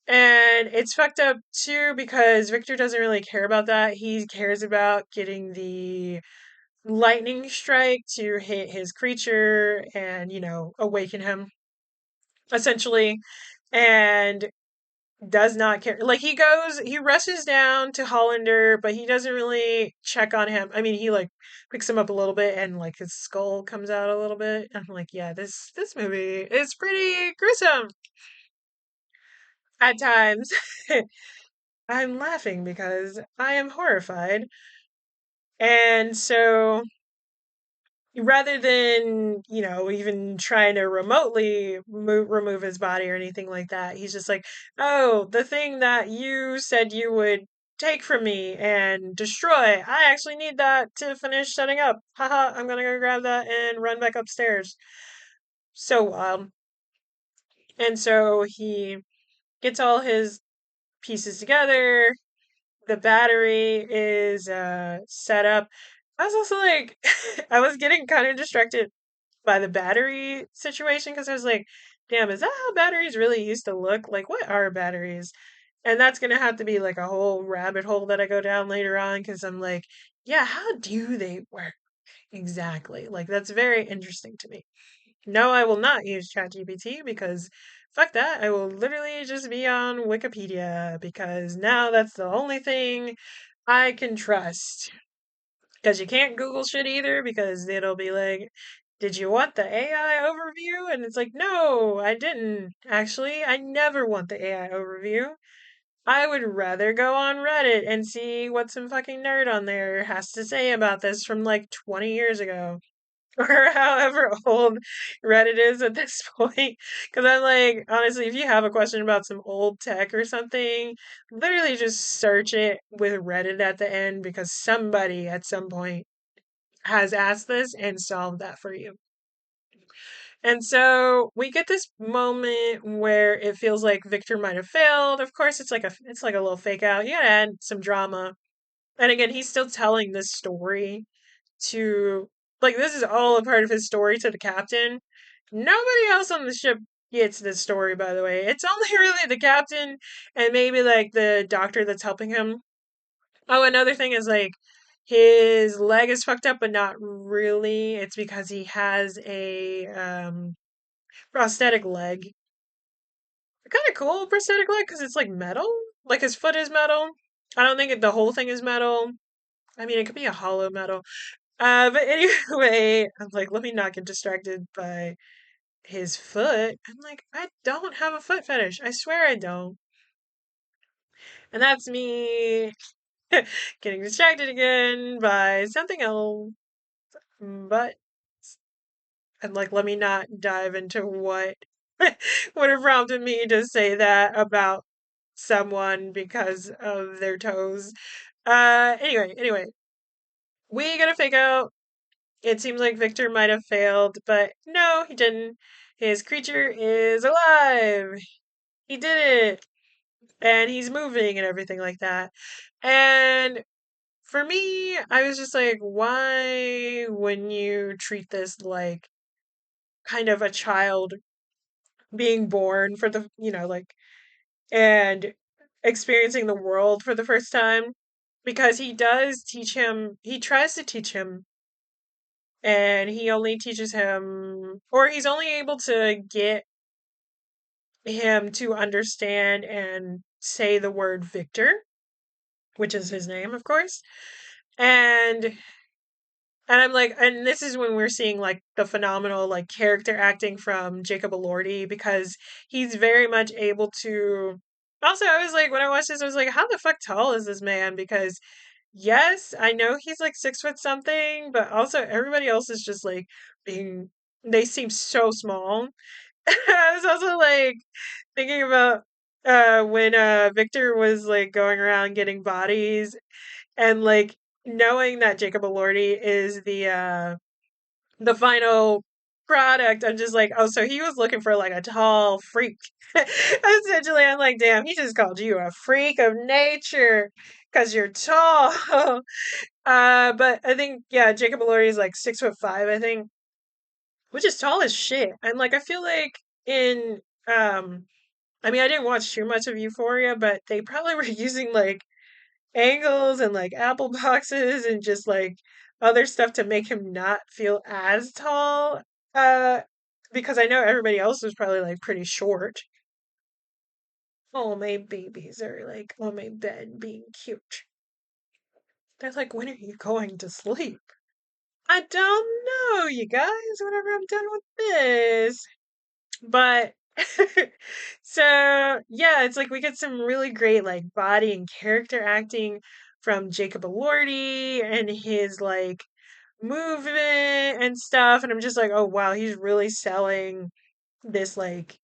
And it's fucked up too, because Victor doesn't really care about that. He cares about getting the lightning strike to hit his creature and, awaken him, essentially. And does not care. Like, he rushes down to Hollander, but he doesn't really check on him. I mean, he like picks him up a little bit, and like his skull comes out a little bit. I'm like, yeah, this movie is pretty gruesome at times. I'm laughing because I am horrified. And so rather than, even trying to remotely remove his body or anything like that, he's just like, oh, the thing that you said you would take from me and destroy, I actually need that to finish setting up. Haha, I'm gonna go grab that and run back upstairs. So wild. And so he gets all his pieces together. The battery is set up. I was also like, I was getting kind of distracted by the battery situation, because I was like, damn, is that how batteries really used to look? Like, what are batteries? And that's gonna have to be like a whole rabbit hole that I go down later on, because I'm like, yeah, how do they work exactly? Like, that's very interesting to me. No, I will not use ChatGPT, because fuck that. I will literally just be on Wikipedia, because now that's the only thing I can trust. Because you can't Google shit either, because it'll be like, did you want the AI overview? And it's like, no, I didn't. Actually, I never want the AI overview. I would rather go on Reddit and see what some fucking nerd on there has to say about this from like 20 years ago. Or however old Reddit is at this point. Because I'm like, honestly, if you have a question about some old tech or something, literally just search it with Reddit at the end because somebody at some point has asked this and solved that for you. And so we get this moment where it feels like Victor might have failed. Of course, it's like a little fake out. You gotta add some drama. And again, he's still telling this story to like this is all a part of his story to the captain. Nobody else on the ship gets this story, by the way. It's only really the captain and maybe like the doctor that's helping him. Oh, another thing is like his leg is fucked up, but not really. It's because he has a prosthetic leg. Kind of cool prosthetic leg because it's like metal. Like his foot is metal. I don't think the whole thing is metal. I mean, it could be a hollow metal. But anyway, I'm like, let me not get distracted by his foot. I'm like, I don't have a foot fetish. I swear I don't. And that's me getting distracted again by something else. But I'm like, let me not dive into what would have prompted me to say that about someone because of their toes. Anyway, we gotta fake out. It seems like Victor might have failed, but no, he didn't. His creature is alive. He did it. And he's moving and everything like that. And for me, I was just like, why wouldn't you treat this like kind of a child being born for the, like, and experiencing the world for the first time? Because he tries to teach him and he only teaches him, or he's only able to get him to understand and say the word Victor, which is his name, of course. And I'm like, and this is when we're seeing like the phenomenal like character acting from Jacob Elordi because he's very much able to. Also, I was like, when I watched this, I was like, how the fuck tall is this man? Because yes, I know he's like 6 foot something, but also everybody else is just like being. They seem so small. I was also like thinking about when Victor was like going around getting bodies and like knowing that Jacob Elordi is the final product. I'm just like, oh, so he was looking for like a tall freak. Essentially, I'm like, damn, he just called you a freak of nature because you're tall. But I think yeah, Jacob Elordi is like 6'5", I think, which is tall as shit. And like I feel like in I mean I didn't watch too much of Euphoria, but they probably were using like angles and like apple boxes and just like other stuff to make him not feel as tall. Uh because I know everybody else was probably like pretty short. All my babies are like on my bed being cute. They're like, when are you going to sleep? I don't know, you guys, whenever I'm done with this. But so yeah, it's like we get some really great like body and character acting from Jacob Elordi and his like movement and stuff. And I'm just like, oh wow, he's really selling this like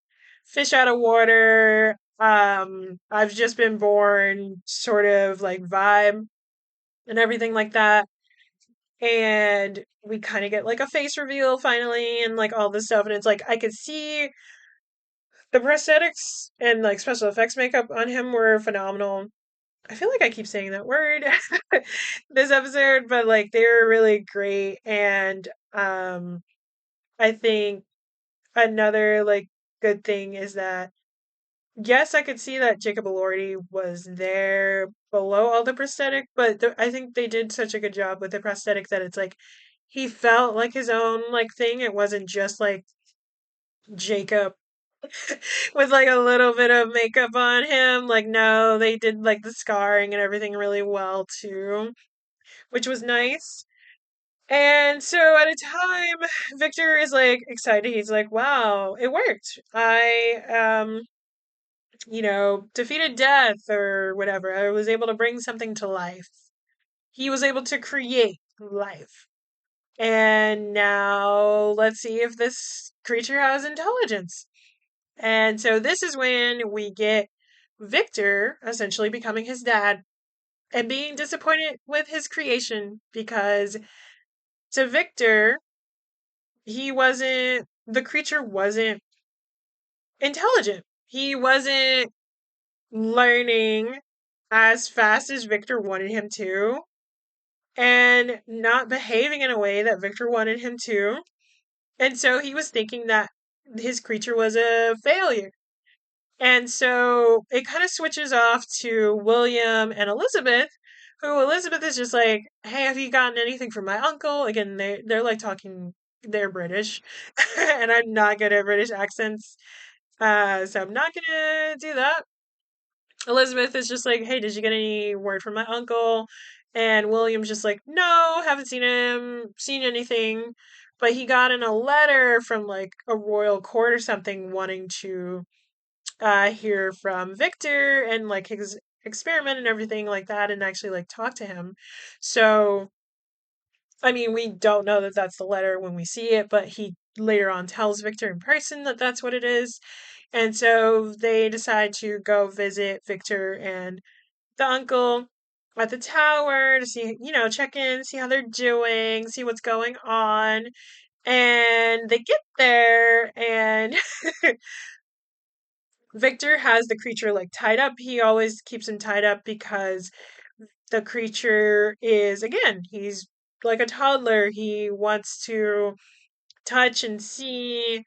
fish out of water. I've just been born sort of like vibe and everything like that. And we kind of get like a face reveal finally and like all this stuff. And it's like I could see the prosthetics and like special effects makeup on him were phenomenal. I feel like I keep saying that word this episode, but like they were really great. And I think another like good thing is that yes, I could see that Jacob Elordi was there below all the prosthetic, but I think they did such a good job with the prosthetic that it's like he felt like his own like thing. It wasn't just like Jacob with like a little bit of makeup on him. Like, no, they did like the scarring and everything really well too, which was nice. And so at a time, Victor is like excited. He's like, wow, it worked. I defeated death or whatever. I was able to bring something to life. He was able to create life. And now let's see if this creature has intelligence. And so this is when we get Victor essentially becoming his dad and being disappointed with his creation because to Victor, the creature wasn't intelligent. He wasn't learning as fast as Victor wanted him to and not behaving in a way that Victor wanted him to. And so he was thinking that his creature was a failure. And so it kind of switches off to William and Elizabeth, who Elizabeth is just like, "Hey, have you gotten anything from my uncle?" Again, they're like talking, they're British, and I'm not good at British accents, so I'm not gonna do that. Elizabeth is just like, "Hey, did you get any word from my uncle?" And William's just like, "No, haven't seen anything." But he got in a letter from like a royal court or something wanting to hear from Victor and like his experiment and everything like that and actually like talk to him. So, I mean, we don't know that that's the letter when we see it, but he later on tells Victor in person that that's what it is. And so they decide to go visit Victor and the uncle at the tower to see, check in, see how they're doing, see what's going on. And they get there and Victor has the creature like tied up. He always keeps him tied up because the creature is, again, he's like a toddler. He wants to touch and see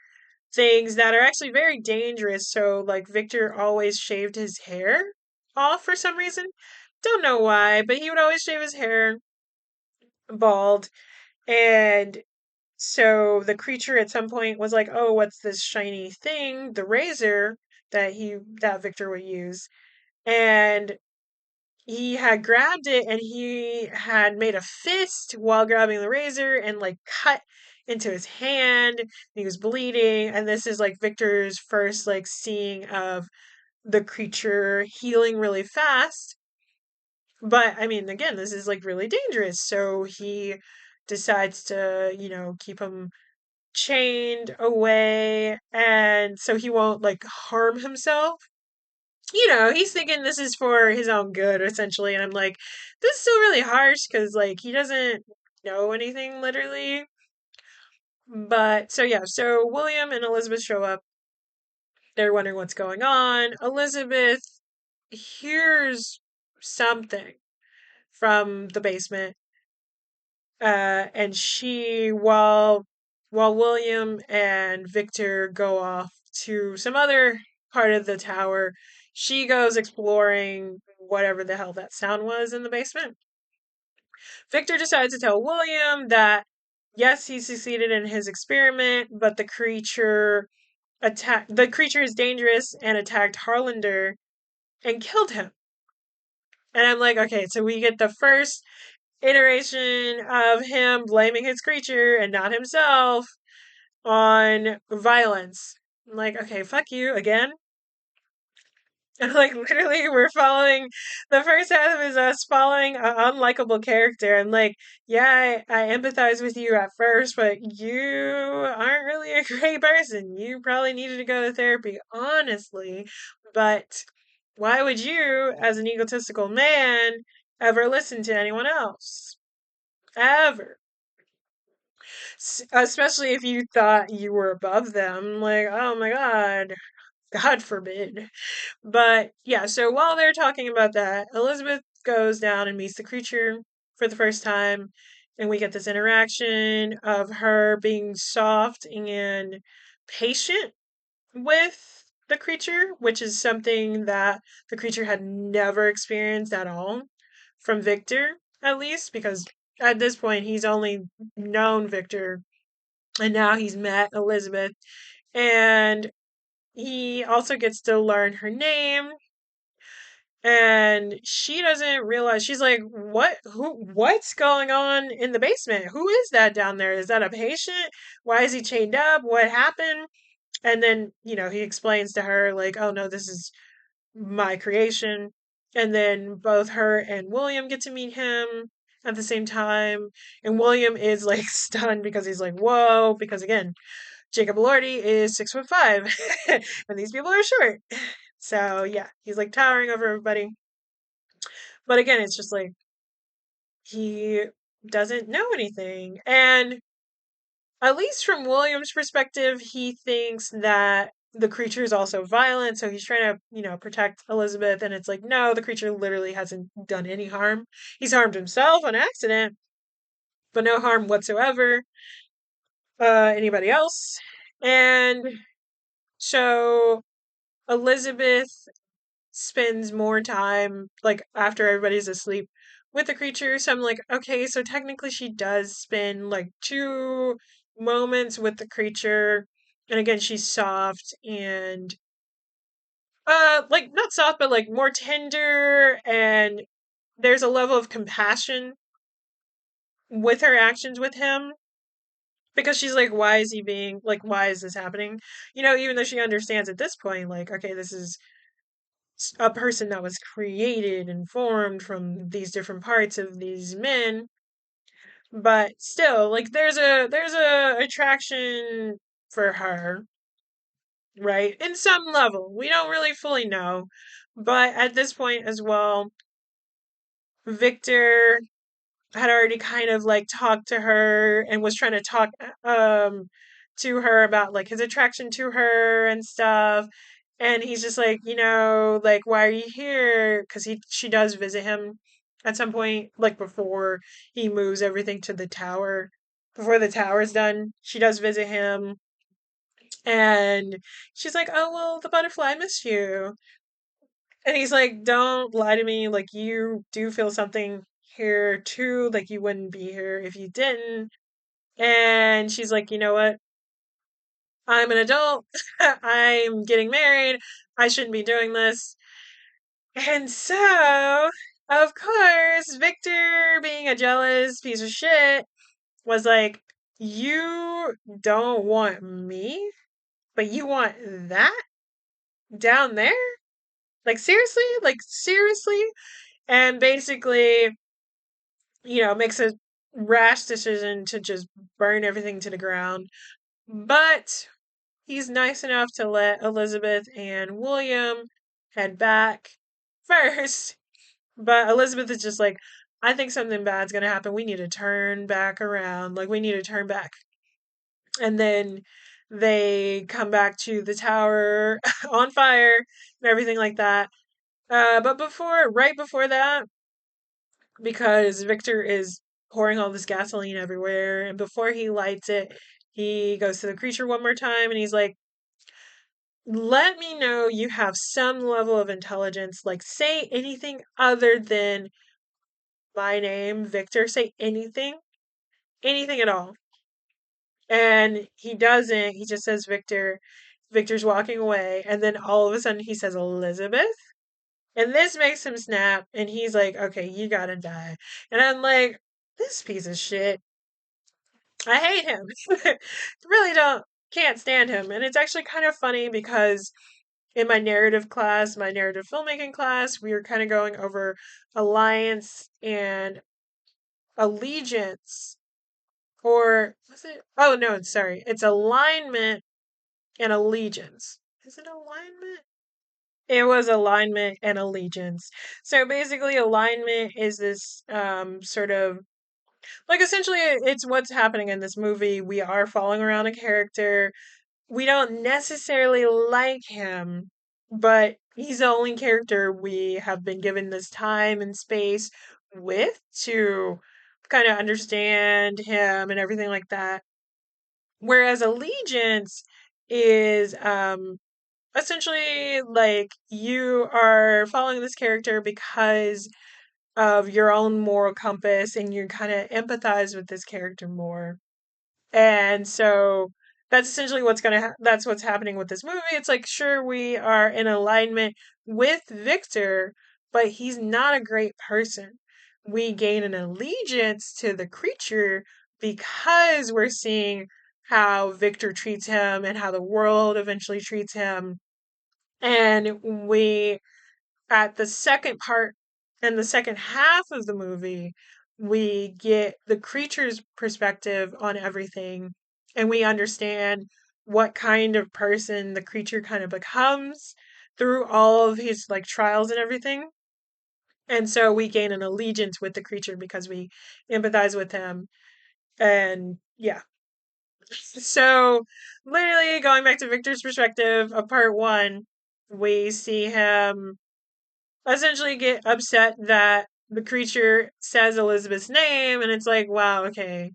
things that are actually very dangerous. So, like, Victor always shaved his hair off for some reason. Don't know why, but he would always shave his hair bald. And so the creature at some point was like, "Oh, what's this shiny thing?" The razor that Victor would use. And he had grabbed it and he had made a fist while grabbing the razor and like cut into his hand. And he was bleeding. And this is like Victor's first like seeing of the creature healing really fast. But I mean, again, this is like really dangerous. So he decides to, keep him chained away and so he won't like harm himself. He's thinking this is for his own good, essentially. And I'm like, this is still really harsh because, like, he doesn't know anything, literally. But so, yeah, so William and Elizabeth show up. They're wondering what's going on. Elizabeth hears something from the basement. And while William and Victor go off to some other part of the tower, she goes exploring whatever the hell that sound was in the basement. Victor decides to tell William that yes, he succeeded in his experiment, but the creature is dangerous and attacked Harlander and killed him. And I'm like, okay, so we get the first iteration of him blaming his creature and not himself on violence. I'm like, okay, fuck you again. And like literally we're following the first half is us following an unlikable character. I'm like, yeah, I empathize with you at first, but you aren't really a great person. You probably needed to go to therapy, honestly. But why would you, as an egotistical man, ever listen to anyone else? Ever. Especially if you thought you were above them. Like, oh my God, God forbid. But yeah, so while they're talking about that, Elizabeth goes down and meets the creature for the first time. And we get this interaction of her being soft and patient with the creature, which is something that the creature had never experienced at all from Victor, at least, because at this point he's only known Victor and now he's met Elizabeth. And he also gets to learn her name And she doesn't realize, she's like, what's going on in the basement? Who is that down there? Is that a patient? Why is he chained up? What happened? And then, he explains to her, like, oh no, this is my creation. And then both her and William get to meet him at the same time. And William is like stunned because he's like, whoa, because again, Jacob Elordi is 6'5", and these people are short. So yeah, he's like towering over everybody. But again, it's just like he doesn't know anything. And at least from William's perspective, he thinks that the creature is also violent, so he's trying to, protect Elizabeth. And it's like, no, the creature literally hasn't done any harm. He's harmed himself on accident, but no harm whatsoever. Anybody else? And so Elizabeth spends more time, like, after everybody's asleep with the creature. So I'm like, okay, so technically she does spend like 2 moments with the creature. And again, she's soft and like not soft, but like more tender, and there's a level of compassion with her actions with him, because she's like, why is he being like, why is this happening? Even though she understands at this point, like, okay, this is a person that was created and formed from these different parts of these men, but still, like, there's a attraction for her, right? In some level, we don't really fully know, but at this point as well, Victor had already kind of like talked to her and was trying to talk to her about like his attraction to her and stuff. And he's just like, like, why are you here? Because she does visit him at some point, like before he moves everything to the tower. Before the tower's done, she does visit him, and she's like, oh well, the butterfly missed you. And he's like, don't lie to me. Like, you do feel something here too. Like, you wouldn't be here if you didn't. And she's like, you know what? I'm an adult. I'm getting married. I shouldn't be doing this. And so, of course, Victor, being a jealous piece of shit, was like, you don't want me, but you want that down there? Like, seriously? Like, seriously? And basically, makes a rash decision to just burn everything to the ground. But he's nice enough to let Elizabeth and William head back first. But Elizabeth is just like, I think something bad's gonna happen. We need to turn back around. Like, we need to turn back. And then they come back to the tower on fire and everything like that. But right before that, because Victor is pouring all this gasoline everywhere, and before he lights it, he goes to the creature one more time and he's like, let me know you have some level of intelligence. Like, say anything other than my name, Victor. Say anything, anything at all. And he doesn't. He just says Victor. Victor's walking away, and then all of a sudden he says Elizabeth. And this makes him snap, and he's like, okay, you gotta die. And I'm like, this piece of shit. I hate him. Really can't stand him. And it's actually kind of funny because in my narrative class, my narrative filmmaking class, we were kind of going over alliance and allegiance. Or was it? Oh, no, sorry. It's alignment and allegiance. Is it alignment? It was alignment and allegiance. So basically, alignment is this sort of like, essentially, it's what's happening in this movie. We are following around a character. We don't necessarily like him, but he's the only character we have been given this time and space with to kind of understand him and everything like that. Whereas allegiance is essentially like you are following this character because of your own moral compass, and you kind of empathize with this character more. And so that's essentially that's what's happening with this movie. It's like, sure, we are in alignment with Victor, but he's not a great person. We gain an allegiance to the creature because we're seeing how Victor treats him and how the world eventually treats him. And we, at the second part and the second half of the movie, we get the creature's perspective on everything and we understand what kind of person the creature kind of becomes through all of his like trials and everything. And so we gain an allegiance with the creature because we empathize with him. And yeah. So literally going back to Victor's perspective of part one, we see him essentially get upset that the creature says Elizabeth's name, and it's like, wow, okay,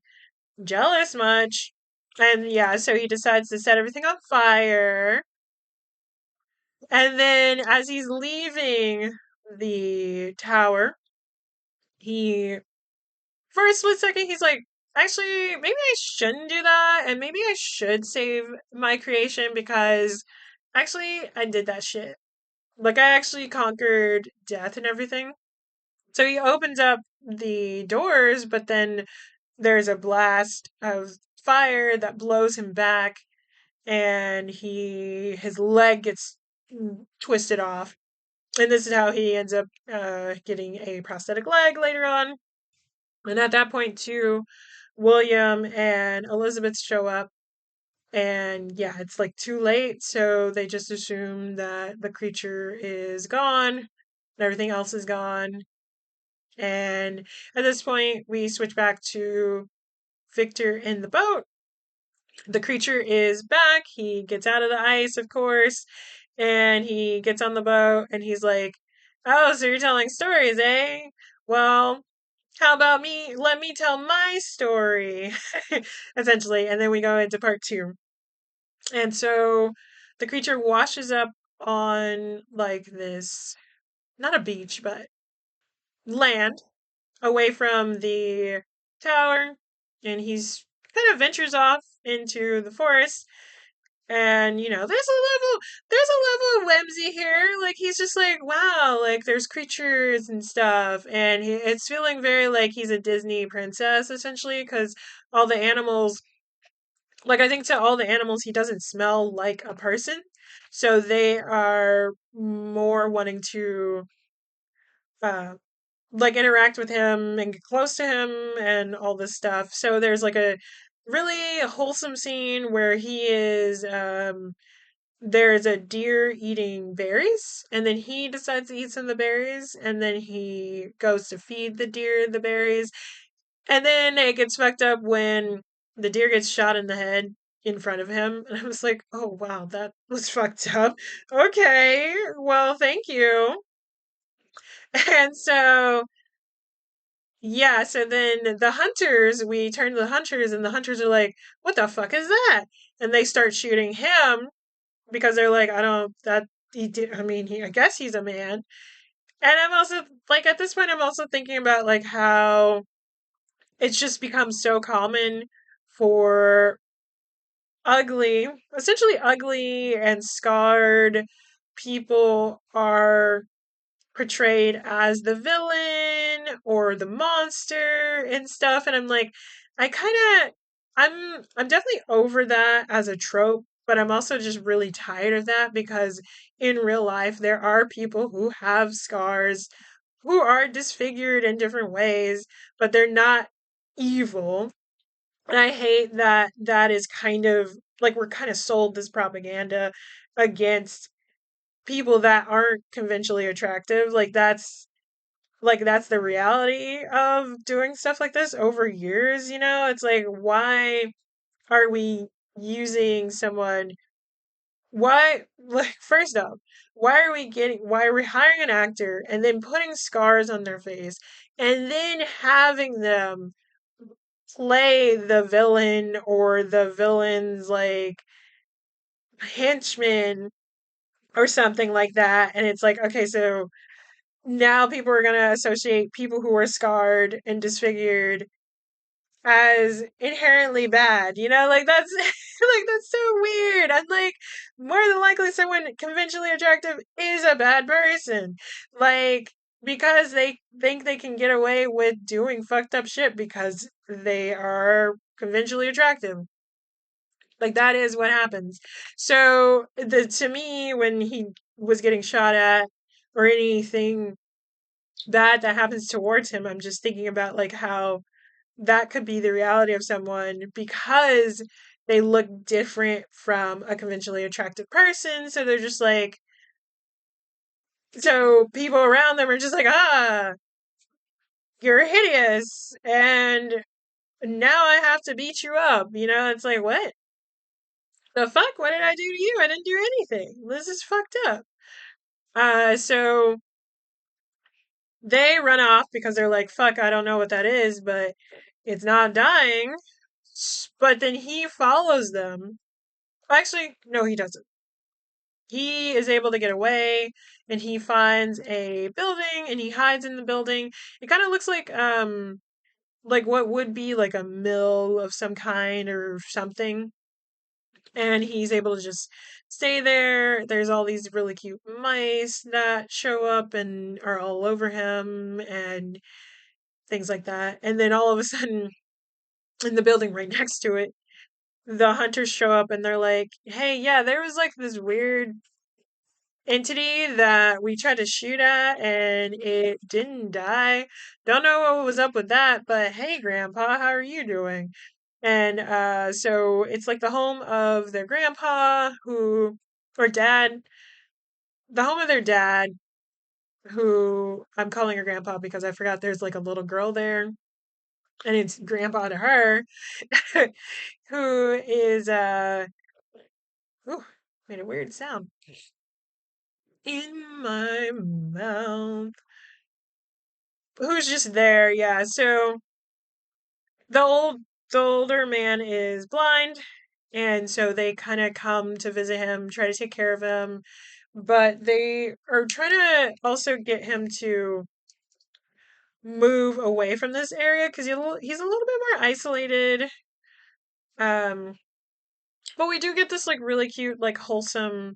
jealous much. And yeah, so he decides to set everything on fire. And then as he's leaving the tower, he, for a split second, he's like, actually, maybe I shouldn't do that, and maybe I should save my creation because actually, I did that shit. Like, I actually conquered death and everything. So he opens up the doors, but then there's a blast of fire that blows him back, and his leg gets twisted off. And this is how he ends up getting a prosthetic leg later on. And at that point, too, William and Elizabeth show up, and yeah, it's like too late, so they just assume that the creature is gone, and everything else is gone. And at this point, we switch back to Victor in the boat. The creature is back. He gets out of the ice, of course, and he gets on the boat and he's like, oh, so you're telling stories, eh? Well, how about me? Let me tell my story, essentially. And then we go into part two. And so the creature washes up on like this, not a beach, but land away from the tower, and he's kind of ventures off into the forest. And there's a level of whimsy here. Like he's just like, wow, like there's creatures and stuff, and it's feeling very like he's a Disney princess essentially, because all the animals, like I think to all the animals, he doesn't smell like a person, so they are more wanting to uh, like interact with him and get close to him and all this stuff. So there's like a really wholesome scene where he is there's a deer eating berries, and then he decides to eat some of the berries, and then he goes to feed the deer the berries, and then it gets fucked up when the deer gets shot in the head in front of him. And I was like, oh wow, that was fucked up. Okay, well, thank you. And so yeah, so then the hunters, we turn to the hunters, and the hunters are like, what the fuck is that? And they start shooting him because they're like, I don't, that, he did, I mean, I guess he's a man. And I'm also, like, at this point, I'm also thinking about, like, how it's just become so common for essentially ugly and scarred people are portrayed as the villain or the monster and stuff, and I'm like, I kind of I'm definitely over that as a trope, but I'm also just really tired of that because in real life there are people who have scars, who are disfigured in different ways, but they're not evil. And I hate that that is kind of like we're kind of sold this propaganda against people that aren't conventionally attractive. Like that's the reality of doing stuff like this over years, you know? It's like, why are we using someone? Why, like, first off, why are we hiring an actor and then putting scars on their face and then having them play the villain or the villain's, like, henchman or something like that? And it's like, okay, so now people are going to associate people who are scarred and disfigured as inherently bad, like that's like that's so weird. I'm like, more than likely someone conventionally attractive is a bad person. Like because they think they can get away with doing fucked up shit because they are conventionally attractive. Like that is what happens. So the to me when he was getting shot at or anything bad that happens towards him, I'm just thinking about like how that could be the reality of someone because they look different from a conventionally attractive person. So they're just like, so people around them are just like, ah, you're hideous. And now I have to beat you up. You know, it's like, what the fuck? What did I do to you? I didn't do anything. This is fucked up. So they run off because they're like, fuck, I don't know what that is, but it's not dying. But then he follows them. Actually, no, he doesn't. He is able to get away and he finds a building and he hides in the building. It kind of looks like what would be like a mill of some kind or something. And he's able to just stay there. There's all these really cute mice that show up and are all over him and things like that. And then all of a sudden, in the building right next to it, the hunters show up and they're like, hey, yeah, there was like this weird entity that we tried to shoot at and it didn't die. Don't know what was up with that, but hey, Grandpa, how are you doing? And so it's like the home of their grandpa who, or dad, the home of their dad, who I'm calling her grandpa because I forgot there's like a little girl there, and it's grandpa to her, who is, ooh, made a weird sound in my mouth. Who's just there, yeah. So the old, the older man is blind, and so they kind of come to visit him, try to take care of him, but they are trying to also get him to move away from this area because he's a little bit more isolated. Um, but we do get this like really cute, like wholesome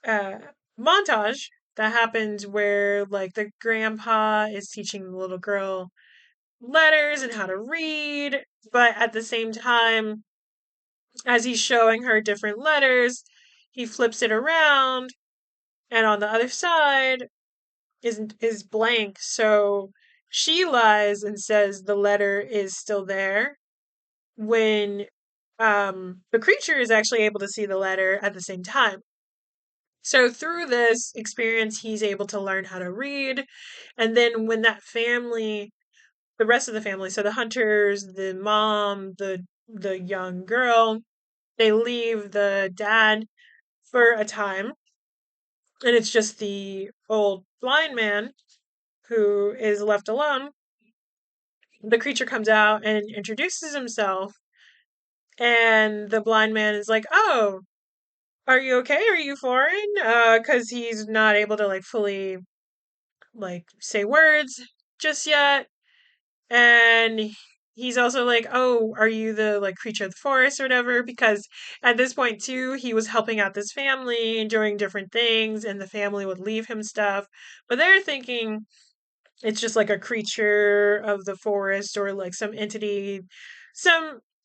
uh montage that happens where like the grandpa is teaching the little girl letters and how to read, but at the same time, as he's showing her different letters, he flips it around, and on the other side is blank. So she lies and says the letter is still there when the creature is actually able to see the letter at the same time. So through this experience, he's able to learn how to read. And then when that family, the rest of the family, so the hunters, the mom, the young girl, they leave the dad for a time, and it's just the old blind man who is left alone. The creature comes out and introduces himself, and the blind man is like, "Oh, are you okay? Are you foreign?" Because he's not able to like fully like say words just yet. And he's also like, "Oh, are you the like creature of the forest or whatever?" Because at this point too, he was helping out this family and doing different things, and the family would leave him stuff. But they're thinking it's just like a creature of the forest or like some entity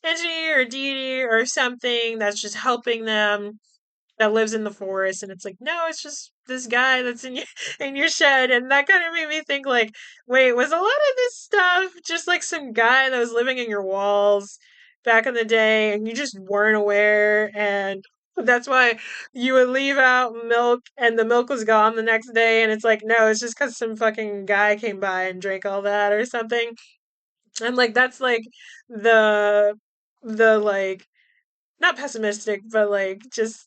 or deity or something that's just helping them that lives in the forest, and it's like no, it's just this guy that's in your in your shed. And that kind of made me think like, wait, was a lot of this stuff just like some guy that was living in your walls back in the day and you just weren't aware, and that's why you would leave out milk and the milk was gone the next day, and it's like no, it's just because some fucking guy came by and drank all that or something. And like that's like the like not pessimistic but like just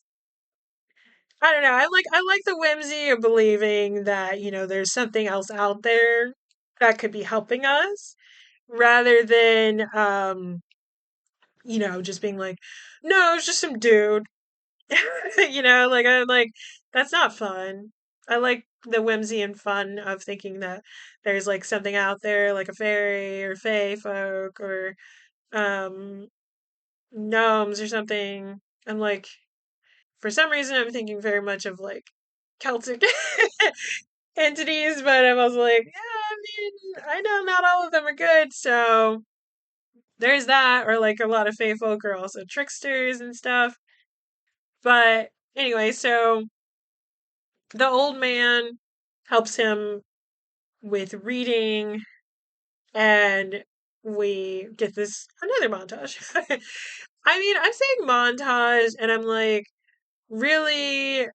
I don't know. I like the whimsy of believing that, you know, there's something else out there that could be helping us rather than you know, just being like, no, it's just some dude. You know, like I'm like that's not fun. I like the whimsy and fun of thinking that there's like something out there like a fairy or fae folk or um gnomes or something. I'm like for some reason I'm thinking very much of like Celtic entities, but I was like, yeah, I mean, I know not all of them are good, so there's that, or like a lot of fae folk are also tricksters and stuff. But anyway, so the old man helps him with reading, and we get this another montage. I mean, I'm saying montage, and I'm like, really,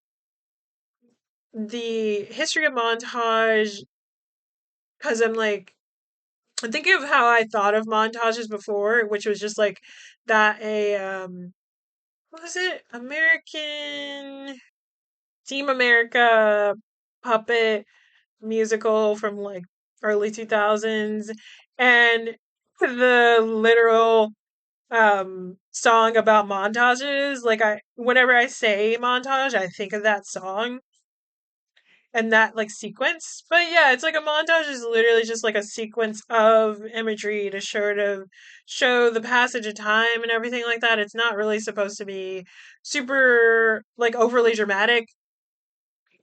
the history of montage, because I'm thinking of how I thought of montages before, which was just like that what was it? American Team America puppet musical from like early 2000s, and the literal song about montages. Like, I whenever I say montage, I think of that song and that like sequence. But yeah, it's like a montage is literally just like a sequence of imagery to sort of show the passage of time and everything like that. It's not really supposed to be super like overly dramatic.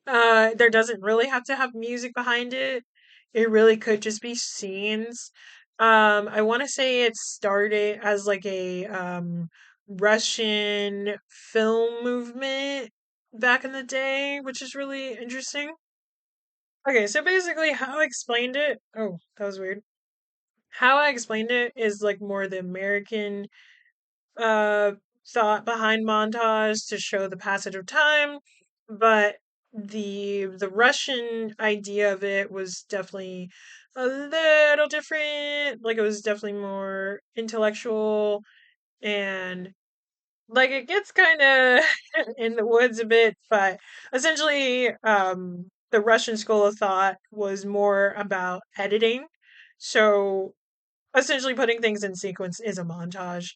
There doesn't really have to have music behind it. It really could just be scenes. I want to say it started as like a Russian film movement back in the day, which is really interesting. Okay, so basically how I explained it, oh, that was weird. How I explained it is like more the American uh thought behind montage to show the passage of time, but the Russian idea of it was definitely a little different. Like, it was definitely more intellectual, and like it gets kind of in the woods a bit, but essentially the Russian school of thought was more about editing. So essentially putting things in sequence is a montage,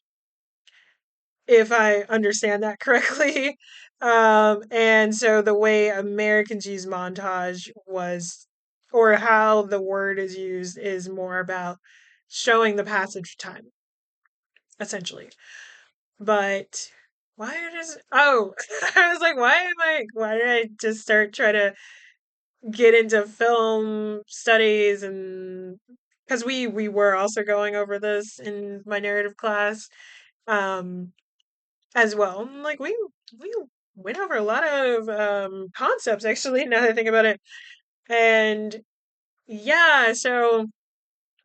if I understand that correctly. And so the way Americans use montage was, or how the word is used, is more about showing the passage of time, essentially. But why does, oh, I was like, why did I just start trying to get into film studies? And because we were also going over this in my narrative class. Um, as well. Like, we went over a lot of concepts, actually, now that I think about it. And yeah, so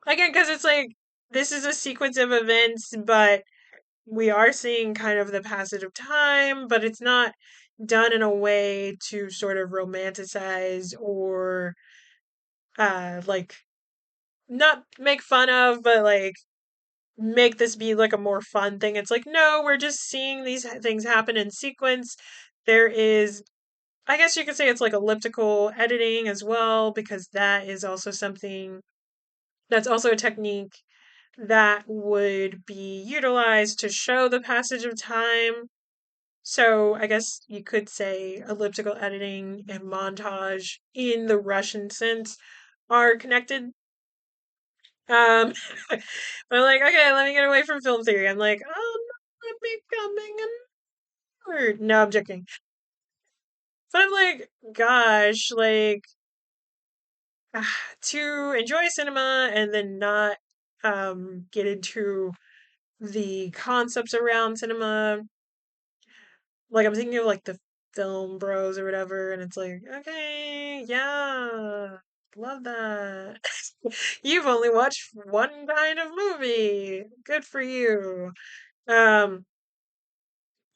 again, because it's like this is a sequence of events, but we are seeing kind of the passage of time, but it's not done in a way to sort of romanticize or like not make fun of, but like make this be like a more fun thing. It's like, no, we're just seeing these things happen in sequence. There is, I guess you could say, it's like elliptical editing as well, because that is also something that's also a technique that would be utilized to show the passage of time. So I guess you could say elliptical editing and montage in the Russian sense are connected. Um, but I'm like, okay, let me get away from film theory. I'm like, I'm becoming a nerd. No, I'm joking. But I'm like, gosh, like, to enjoy cinema and then not get into the concepts around cinema. Like, I'm thinking of like the film bros or whatever, and it's like, okay, yeah, love that. You've only watched one kind of movie. Good for you. Um,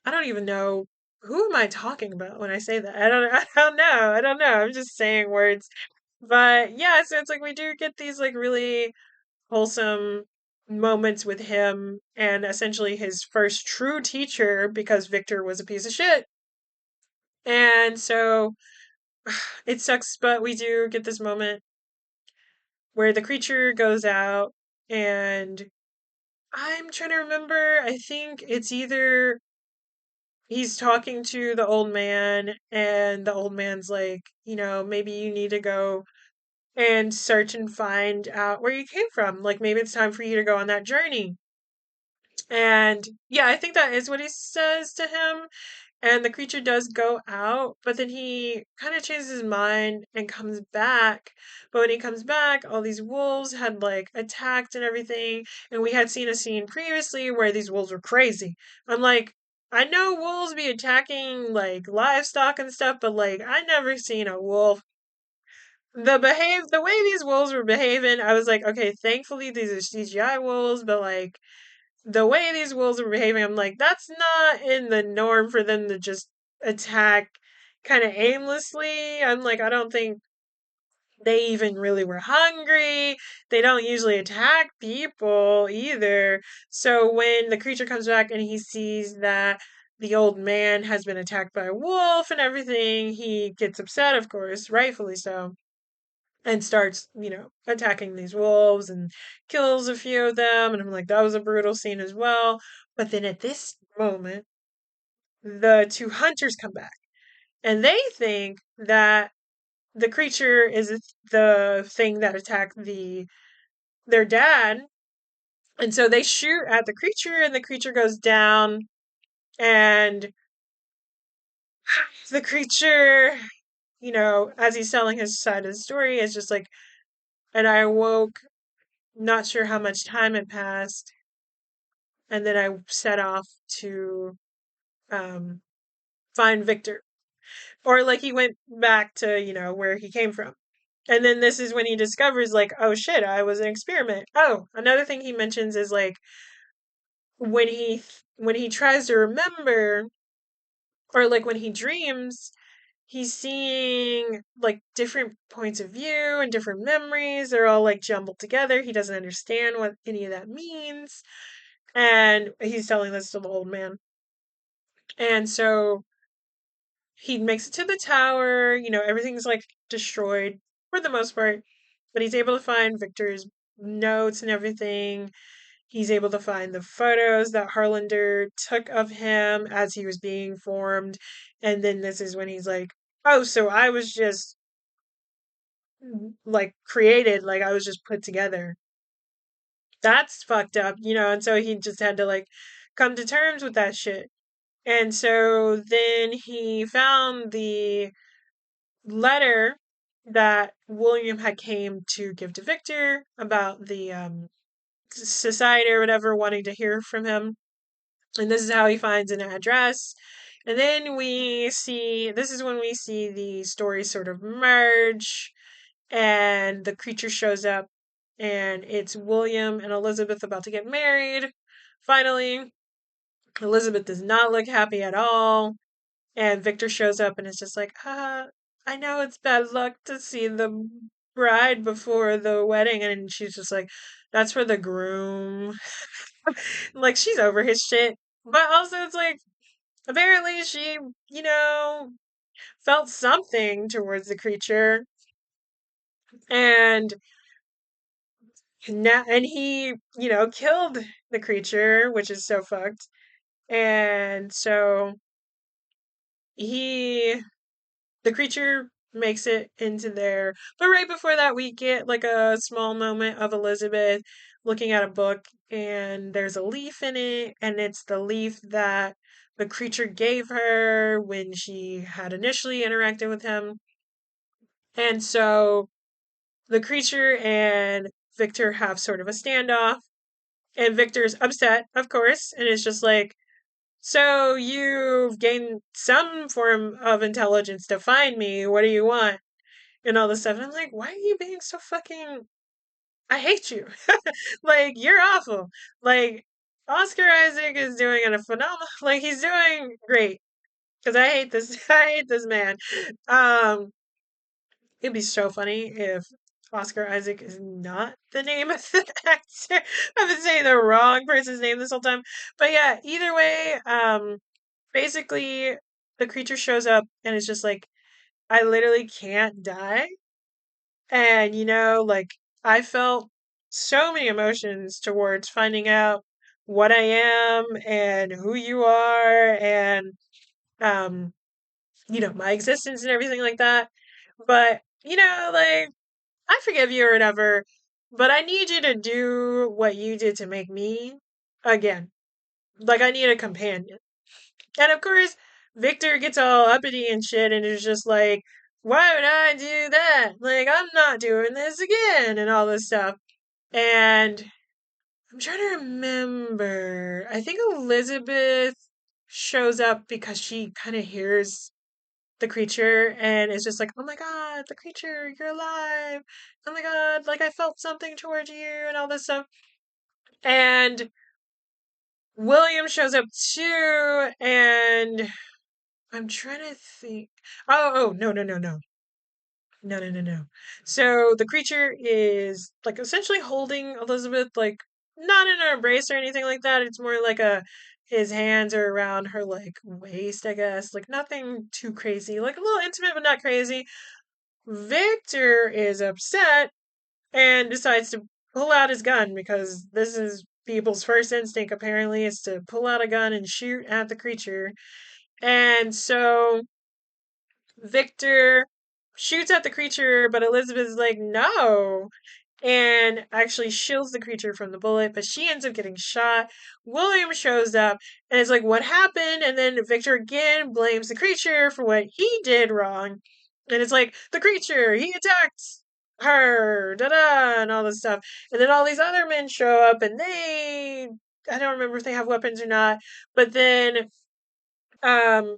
I don't even know, who am I talking about when I say that. I don't know. I don't know. I'm just saying words. But yeah, so it's like we do get these like really wholesome moments with him and essentially his first true teacher, because Victor was a piece of shit. And so it sucks, but we do get this moment where the creature goes out, and I'm trying to remember. I think it's either he's talking to the old man, and the old man's like, maybe you need to go and search and find out where you came from. Like, maybe it's time for you to go on that journey. And yeah, I think that is what he says to him. And the creature does go out, but then he kind of changes his mind and comes back. But when he comes back, all these wolves had like attacked and everything. And we had seen a scene previously where these wolves were crazy. I'm like, I know wolves be attacking like livestock and stuff, but like I never seen a wolf the way these wolves were behaving. I was like, okay, thankfully these are CGI wolves, but like the way these wolves were behaving, I'm like, that's not in the norm for them to just attack kind of aimlessly. I'm like, I don't think they even really were hungry. They don't usually attack people either. So when the creature comes back and he sees that the old man has been attacked by a wolf and everything, he gets upset, of course, rightfully so, and starts, attacking these wolves and kills a few of them. And I'm like, that was a brutal scene as well. But then at this moment, the two hunters come back and they think that the creature is the thing that attacked their dad. And so they shoot at the creature and the creature goes down and the creature, as he's telling his side of the story, is just like, and I awoke, not sure how much time had passed, and then I set off to um, find Victor. Or like he went back to, where he came from. And then this is when he discovers, like, oh shit, I was an experiment. Oh, another thing he mentions is like when he tries to remember, or like when he dreams, he's seeing like different points of view and different memories. They're all like jumbled together. He doesn't understand what any of that means. And he's telling this to the old man. And so he makes it to the tower, everything's like destroyed for the most part, but he's able to find Victor's notes and everything. He's able to find the photos that Harlander took of him as he was being formed. And then this is when he's like, oh, so I was just like created, like I was just put together. That's fucked up, and so he just had to like come to terms with that shit. And so then he found the letter that William had came to give to Victor about the society or whatever wanting to hear from him. And this is how he finds an address. And then this is when we see the stories sort of merge and the creature shows up and it's William and Elizabeth about to get married. Finally, Elizabeth does not look happy at all. And Victor shows up and is just like, I know it's bad luck to see the bride before the wedding. And she's just like, that's for the groom. Like, she's over his shit. But also, it's like, apparently she, you know, felt something towards the creature. And and he, killed the creature, which is so fucked. And so he the creature makes it into there. But right before that, we get like a small moment of Elizabeth looking at a book, and there's a leaf in it, and it's the leaf that the creature gave her when she had initially interacted with him. And so the creature and Victor have sort of a standoff, and Victor's upset, of course, and it's just like, so you've gained some form of intelligence to find me. What do you want? And all this stuff. And I'm like, why are you being so fucking? I hate you. Like, you're awful. Like, Oscar Isaac is doing a phenomenal. Like, he's doing great. Because I hate this. I hate this man. Um, it'd be so funny if Oscar Isaac is not the name of the actor. I've been saying the wrong person's name this whole time. But yeah, either way, basically, the creature shows up and it's just like, I literally can't die. And, like, I felt so many emotions towards finding out what I am and who you are and, um, my existence and everything like that. But, like, I forgive you or whatever, but I need you to do what you did to make me again. Like, I need a companion. And of course, Victor gets all uppity and shit and is just like, why would I do that? Like, I'm not doing this again and all this stuff. And I'm trying to remember. I think Elizabeth shows up because she kind of hears the creature and is just like, oh my god, the creature, you're alive. Oh my god, like I felt something towards you and all this stuff. And William shows up too, and I'm trying to think. Oh, no, no, no, no. No, no, no, no. So the creature is like essentially holding Elizabeth, like not in an embrace or anything like that. It's more like a his hands are around her like waist, I guess. Like nothing too crazy, like a little intimate but not crazy. Victor is upset and decides to pull out his gun because this is people's first instinct apparently is to pull out a gun and shoot at the creature. And so Victor shoots at the creature, but Elizabeth is like, no, and actually shields the creature from the bullet, but she ends up getting shot. William shows up and is like, what happened? And then Victor again blames the creature for what he did wrong. And it's like, the creature, he attacked her, da da, and all this stuff. And then all these other men show up and I don't remember if they have weapons or not, but then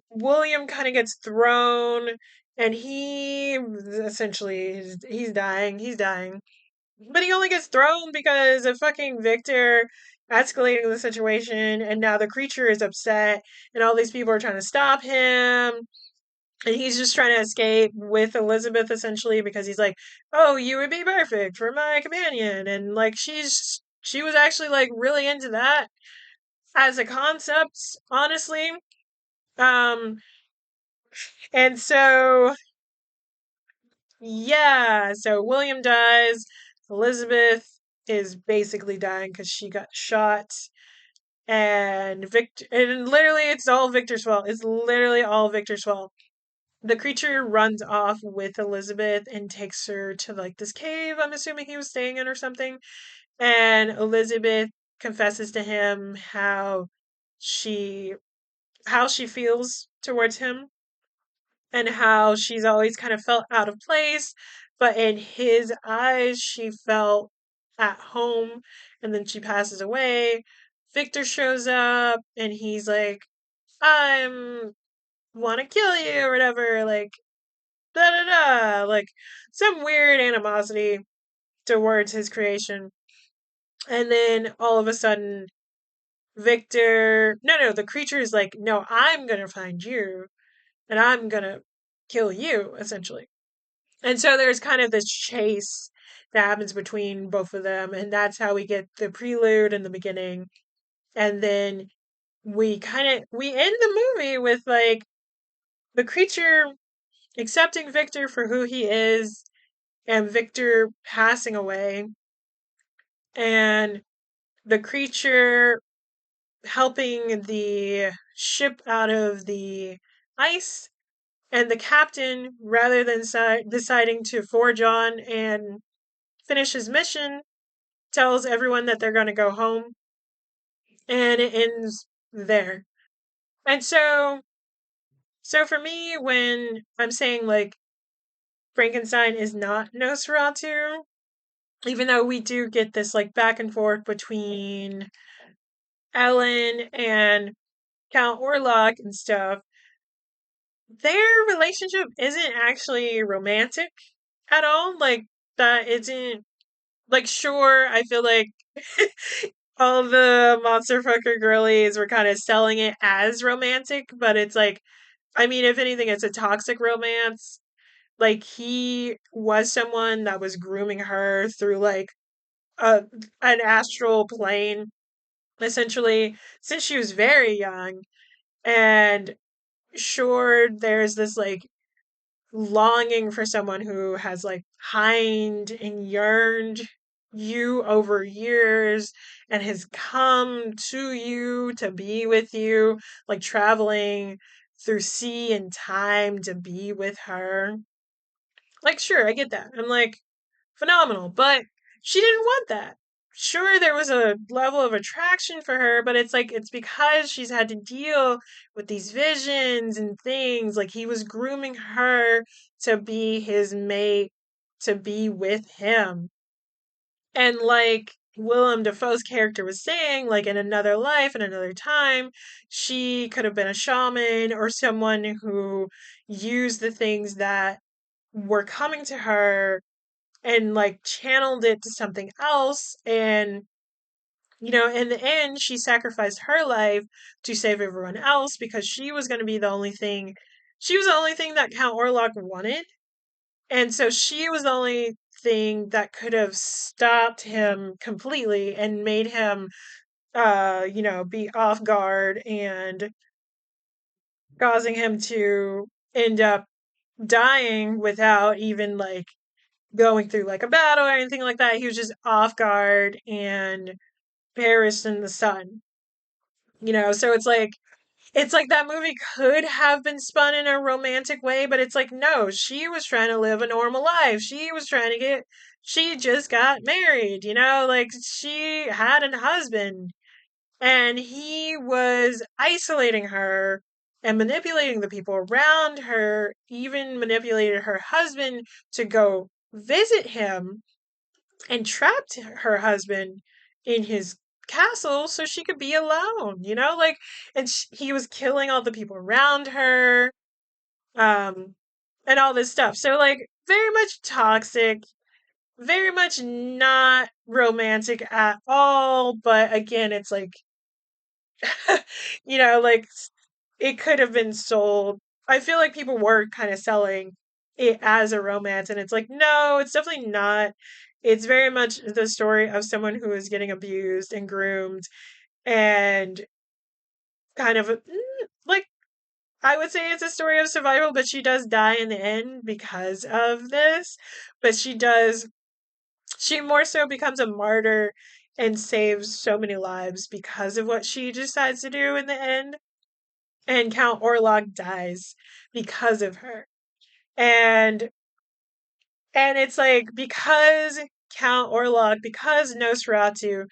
William kind of gets thrown and he essentially he's dying. He's dying. But he only gets thrown because of fucking Victor escalating the situation and now the creature is upset and all these people are trying to stop him and he's just trying to escape with Elizabeth essentially because he's like, "Oh, you would be perfect for my companion." And like she was actually like really into that as a concept, honestly. Um and so yeah, so William dies. Elizabeth is basically dying because she got shot. And Victor, and literally, it's all Victor's fault. It's literally all Victor's fault. The creature runs off with Elizabeth and takes her to like this cave, I'm assuming he was staying in or something. And Elizabeth confesses to him she how she feels towards him and how she's always kind of felt out of place, but in his eyes, she felt at home. And then she passes away. Victor shows up and he's like, I'm want to kill you or whatever, like, da da da, like some weird animosity towards his creation. And then all of a sudden, the creature is like, no, I'm gonna find you and I'm gonna kill you, essentially. And so there's kind of this chase that happens between both of them, and that's how we get the prelude in the beginning. And then we end the movie with like the creature accepting Victor for who he is and Victor passing away and the creature helping the ship out of the ice and the captain rather than deciding to forge on and finish his mission tells everyone that they're going to go home and it ends there. And so for me when I'm saying like Frankenstein is not Nosferatu, even though we do get this like back and forth between Ellen and Count Orlok and stuff, their relationship isn't actually romantic at all. Like that isn't like sure, I feel like all the monster fucker girlies were kind of selling it as romantic, but it's like, I mean, if anything, it's a toxic romance. Like he was someone that was grooming her through like a an astral plane, essentially, since she was very young. And sure, there's this like longing for someone who has like pined and yearned you over years and has come to you to be with you, like traveling through sea and time to be with her. Like, sure, I get that. I'm like, phenomenal, but she didn't want that. sure there was a level of attraction for her, but it's like it's because she's had to deal with these visions and things. Like he was grooming her to be his mate, to be with him. And like Willem Dafoe's character was saying, like in another life, in another time, she could have been a shaman or someone who used the things that were coming to her and like channeled it to something else. And, in the end, she sacrificed her life to save everyone else because she was going to be the only thing. She was the only thing that Count Orlok wanted. And so she was the only thing that could have stopped him completely and made him, be off guard and causing him to end up dying without even like going through like a battle or anything like that. He was just off guard and perished in the sun. So it's like that movie could have been spun in a romantic way, but it's like no, she was trying to live a normal life. She just got married, like she had a husband and he was isolating her and manipulating the people around her, even manipulated her husband to go visit him and trapped her husband in his castle so she could be alone, like, and he was killing all the people around her, um, and all this stuff. So, like, very much toxic, very much not romantic at all. But again, it's like, like it could have been sold. I feel like people were kind of selling it as a romance, and it's like, no, it's definitely not. It's very much the story of someone who is getting abused and groomed, and kind of like I would say it's a story of survival, but she does die in the end because of this. But she more so becomes a martyr and saves so many lives because of what she decides to do in the end. And Count Orlok dies because of her. And it's like because Count Orlok, because Nosferatu,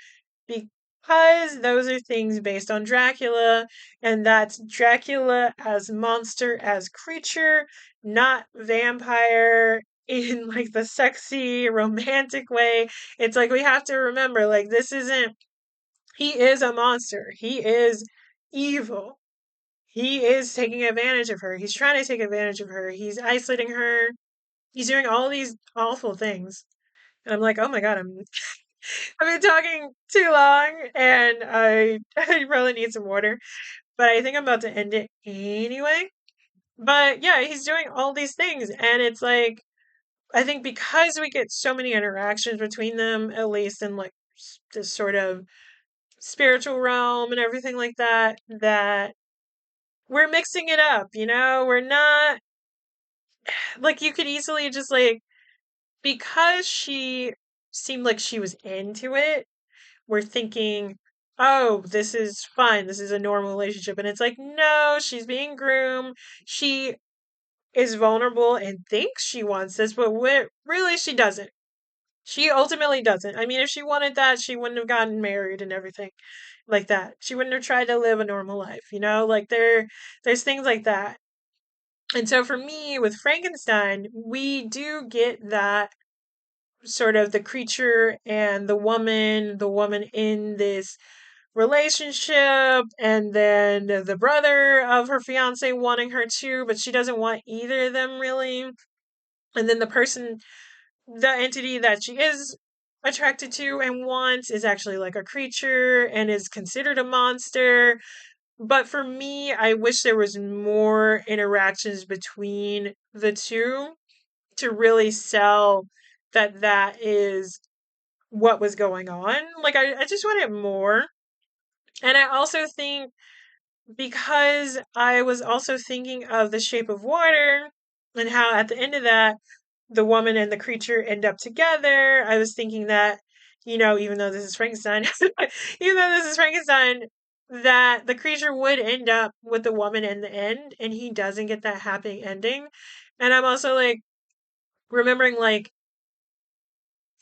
because those are things based on Dracula, and that's Dracula as monster, as creature, not vampire in like the sexy romantic way. It's like we have to remember like this isn't he is a monster. He is evil. He is taking advantage of her. He's trying to take advantage of her. He's isolating her. He's doing all these awful things. And I'm like, oh my god, I've been talking too long and I really need some water. But I think I'm about to end it anyway. But yeah, he's doing all these things and it's like I think because we get so many interactions between them, at least in like this sort of spiritual realm and everything like that, that we're mixing it up, We're not like you could easily just like because she seemed like she was into it, we're thinking, oh, this is fine. This is a normal relationship. And it's like, no, she's being groomed. She is vulnerable and thinks she wants this, but really she doesn't. She ultimately doesn't. I mean, if she wanted that, she wouldn't have gotten married and everything like that. She wouldn't have tried to live a normal life, Like there's things like that. And so for me with Frankenstein, we do get that sort of the creature and the woman in this relationship, and then the brother of her fiance wanting her too, but she doesn't want either of them really. And then the entity that she is attracted to and wants is actually like a creature and is considered a monster. But for me, I wish there was more interactions between the two to really sell that is what was going on. Like, I just wanted more. And I also think because I was also thinking of The Shape of Water and how at the end of that, the woman and the creature end up together. I was thinking that, even though this is Frankenstein, that the creature would end up with the woman in the end and he doesn't get that happy ending. And I'm also like remembering like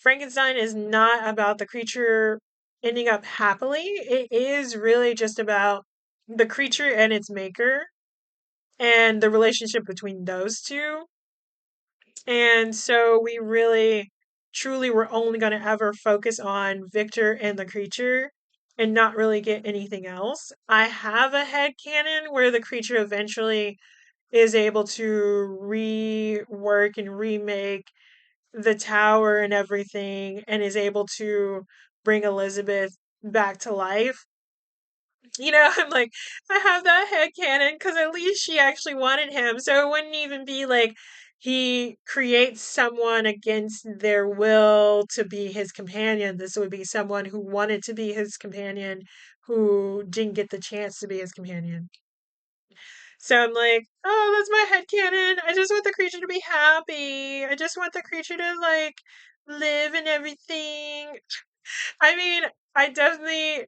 Frankenstein is not about the creature ending up happily. It is really just about the creature and its maker and the relationship between those two. And so we really, truly were only going to ever focus on Victor and the creature and not really get anything else. I have a head canon where the creature eventually is able to rework and remake the tower and everything and is able to bring Elizabeth back to life. I'm like, I have that head canon because at least she actually wanted him. So it wouldn't even be like he creates someone against their will to be his companion. This would be someone who wanted to be his companion who didn't get the chance to be his companion. So I'm like, oh, that's my head canon. I just want the creature to be happy. I just want the creature to like live and everything. I mean, I definitely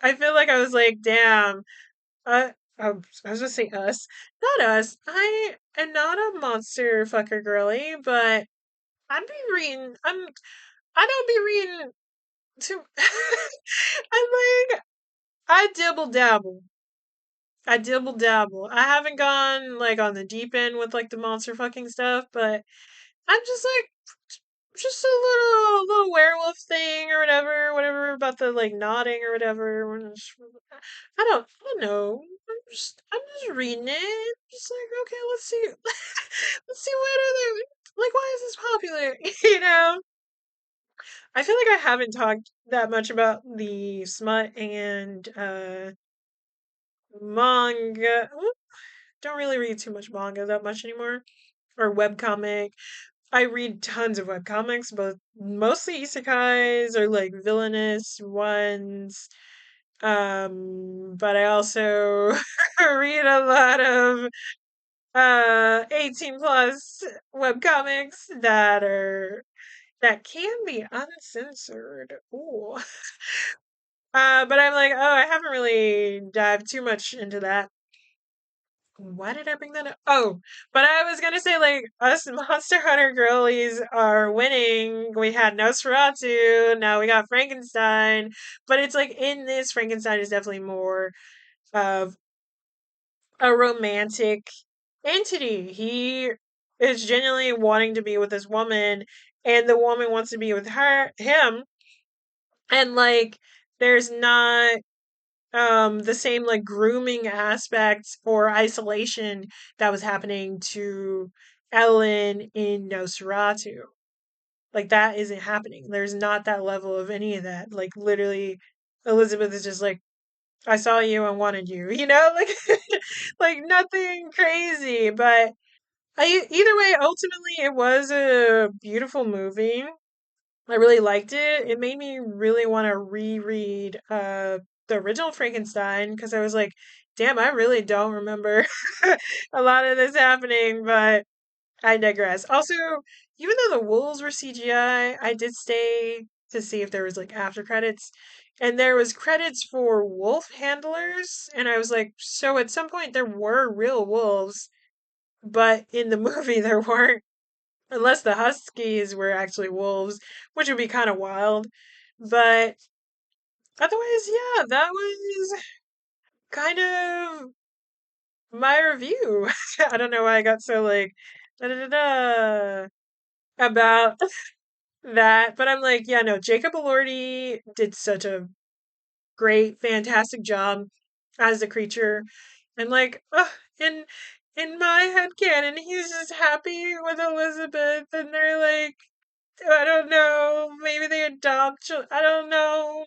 I feel like I was like, damn, I was gonna say us, not us. I am not a monster fucker girly, but I'd be reading. I don't be reading too. I'm like, I dibble dabble. I dibble dabble. I haven't gone like on the deep end with like the monster fucking stuff, but I'm just like just a little werewolf thing or whatever about the like nodding or whatever. I don't know. I'm just reading it. Just like okay, let's see, let's see what other like why is this popular? I feel like I haven't talked that much about the smut and manga. Don't really read too much manga that much anymore or webcomic. I read tons of webcomics, but mostly isekais or like villainous ones. But I also read a lot of 18 plus webcomics that can be uncensored. Ooh. But I'm like, oh, I haven't really dived too much into that. Why did I bring that up? Oh, but I was gonna say like us Monster Hunter girlies are winning. We had Nosferatu, now we got Frankenstein, but it's like in this Frankenstein is definitely more of a romantic entity. He is genuinely wanting to be with this woman, and the woman wants to be with him, and like there's not the same like grooming aspects or isolation that was happening to Ellen in Nosferatu. Like that isn't happening. There's not that level of any of that. Like literally Elizabeth is just like I saw you and wanted you, like like nothing crazy, but either way ultimately it was a beautiful movie. I really liked it. It made me really want to reread the original Frankenstein because I was like, damn, I really don't remember a lot of this happening, but I digress. Also, even though the wolves were CGI, I did stay to see if there was like after credits. And there was credits for wolf handlers, and I was like, so at some point there were real wolves, but in the movie there weren't. Unless the Huskies were actually wolves, which would be kind of wild. But otherwise, yeah, that was kind of my review. I don't know why I got so like da da da da about that, but I'm like, yeah, no, Jacob Elordi did such a great, fantastic job as the creature. And like, ugh, in my head canon, he's just happy with Elizabeth, and they're like I don't know. Maybe they adopt children. I don't know.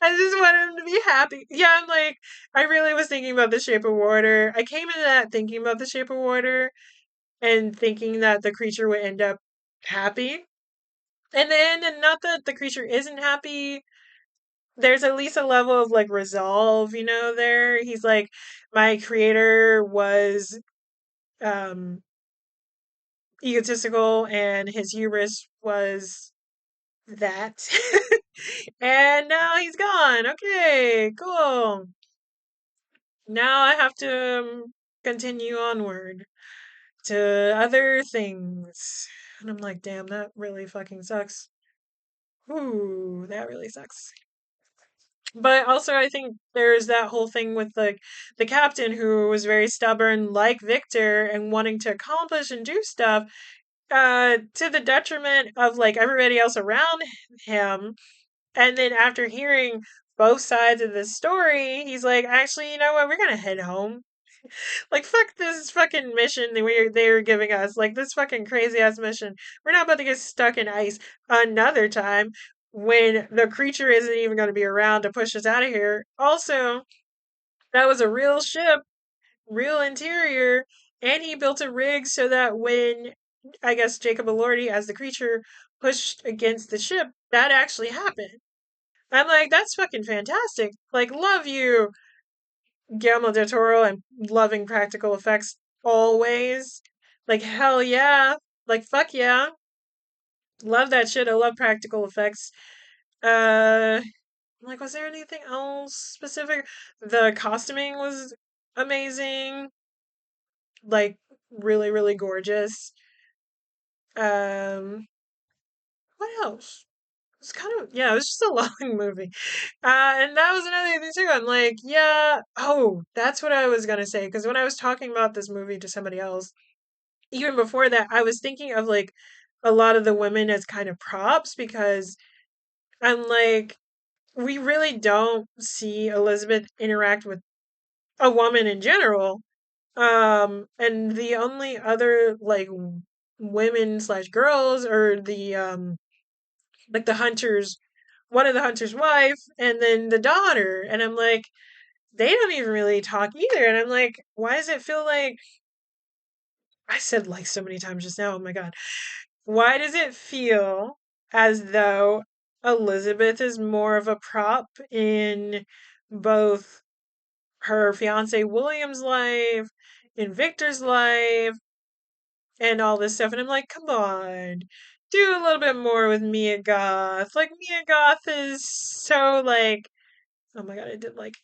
I just want him to be happy. Yeah, I'm like, I really was thinking about The Shape of Water. I came into that thinking about The Shape of Water and thinking that the creature would end up happy. And then, and not that the creature isn't happy, there's at least a level of like resolve, there. He's like, my creator was um egotistical and his hubris was that. And now he's gone. Okay, cool. Now I have to continue onward to other things. And I'm like, damn, that really fucking sucks. Ooh, that really sucks. But also, I think there's that whole thing with the captain who was very stubborn, like Victor, and wanting to accomplish and do stuff, to the detriment of like everybody else around him. And then after hearing both sides of the story, he's like, actually, you know what? We're gonna head home. Like, fuck this fucking mission they were giving us. Like, this fucking crazy ass mission. We're not about to get stuck in ice another time when the creature isn't even going to be around to push us out of here. Also, that was a real ship, real interior, and he built a rig so that when, I guess, Jacob Elordi, as the creature, pushed against the ship, that actually happened. I'm like, that's fucking fantastic. Like, love you, Guillermo del Toro, and loving practical effects always. Like, hell yeah. Like, fuck yeah. Love that shit. I love practical effects. Uh, like, was there anything else specific? The costuming was amazing. Like, really, really gorgeous. Um, what else? It's kind of, yeah, it was just a long movie. And that was another thing too. I'm like, yeah, oh, that's what I was gonna say. Because when I was talking about this movie to somebody else, even before that, I was thinking of like a lot of the women as kind of props because I'm like, we really don't see Elizabeth interact with a woman in general. And the only other like women slash girls are the like the hunters, one of the hunter's wife, and then the daughter. And I'm like, they don't even really talk either. And I'm like, why does it feel like I said like so many times just now? Oh my god. Why does it feel as though Elizabeth is more of a prop in both her fiance William's life, in Victor's life, and all this stuff? And I'm like, come on, do a little bit more with Mia Goth. Like, Mia Goth is so like, oh my god, I did like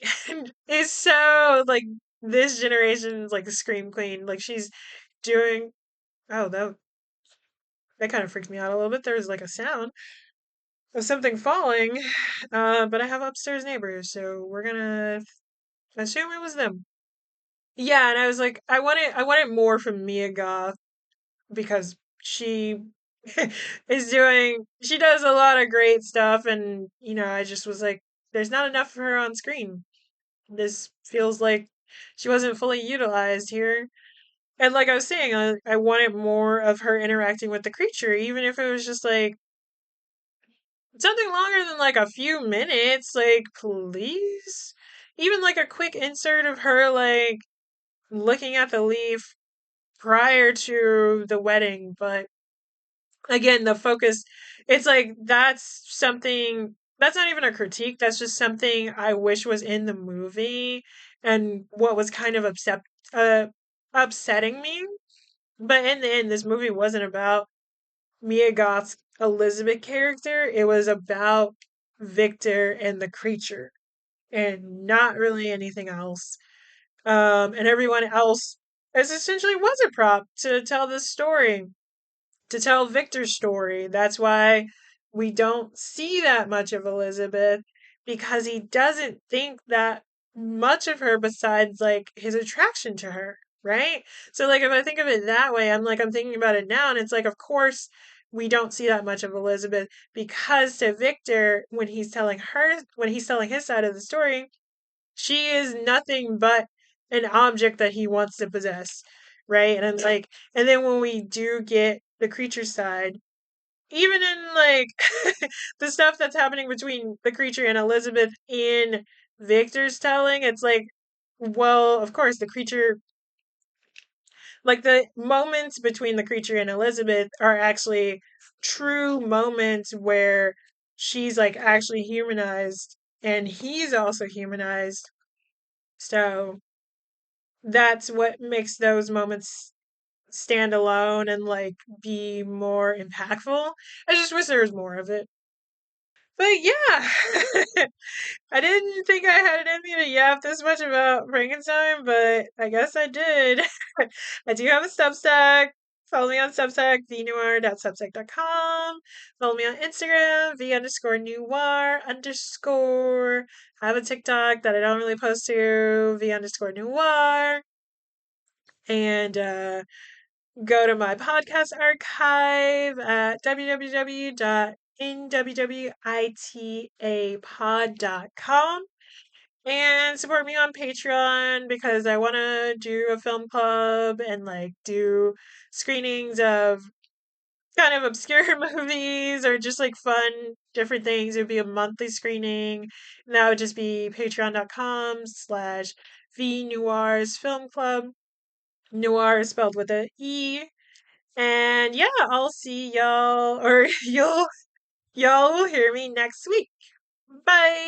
is so like this generation's like a scream queen. Like she's doing oh that kind of freaked me out a little bit. There was like a sound of something falling. But I have upstairs neighbors, so we're gonna assume it was them. Yeah, and I was like, I wanted more from Mia Goth because she she does a lot of great stuff, and I just was like, there's not enough of her on screen. This feels like she wasn't fully utilized here. And like I was saying, I wanted more of her interacting with the creature, even if it was just like something longer than like a few minutes. Like, please? Even like a quick insert of her like looking at the leaf prior to the wedding. But again, the focus, it's like that's not even a critique. That's just something I wish was in the movie and what was kind of uh, upsetting me. But in the end, this movie wasn't about Mia Goth's Elizabeth character. It was about Victor and the creature and not really anything else. And everyone else is essentially was a prop to tell this story, to tell Victor's story. That's why we don't see that much of Elizabeth because he doesn't think that much of her besides like his attraction to her, right? So like if I think of it that way, I'm thinking about it now and it's like of course we don't see that much of Elizabeth because to Victor when he's telling his side of the story, she is nothing but an object that he wants to possess, right? And I'm like, and then when we do get the creature side, even in like the stuff that's happening between the creature and Elizabeth in Victor's telling, it's like, well, of course, the creature, like the moments between the creature and Elizabeth are actually true moments where she's like actually humanized and he's also humanized. So that's what makes those moments stand alone and like be more impactful. I just wish there was more of it. But yeah, I didn't think I had it in me to yap this much about Frankenstein, but I guess I did. I do have a Substack. Follow me on Substack, vnoir.substack.com. Follow me on Instagram, v_noir underscore. I have a TikTok that I don't really post to, v_noir. And go to my podcast archive at www.nwwitapod.com and support me on Patreon because I want to do a film club and like do screenings of kind of obscure movies or just like fun different things. It would be a monthly screening. And that would just be patreon.com/v noirs film club. Noir is spelled with a E. And yeah, I'll see y'all, or y'all will hear me next week. Bye.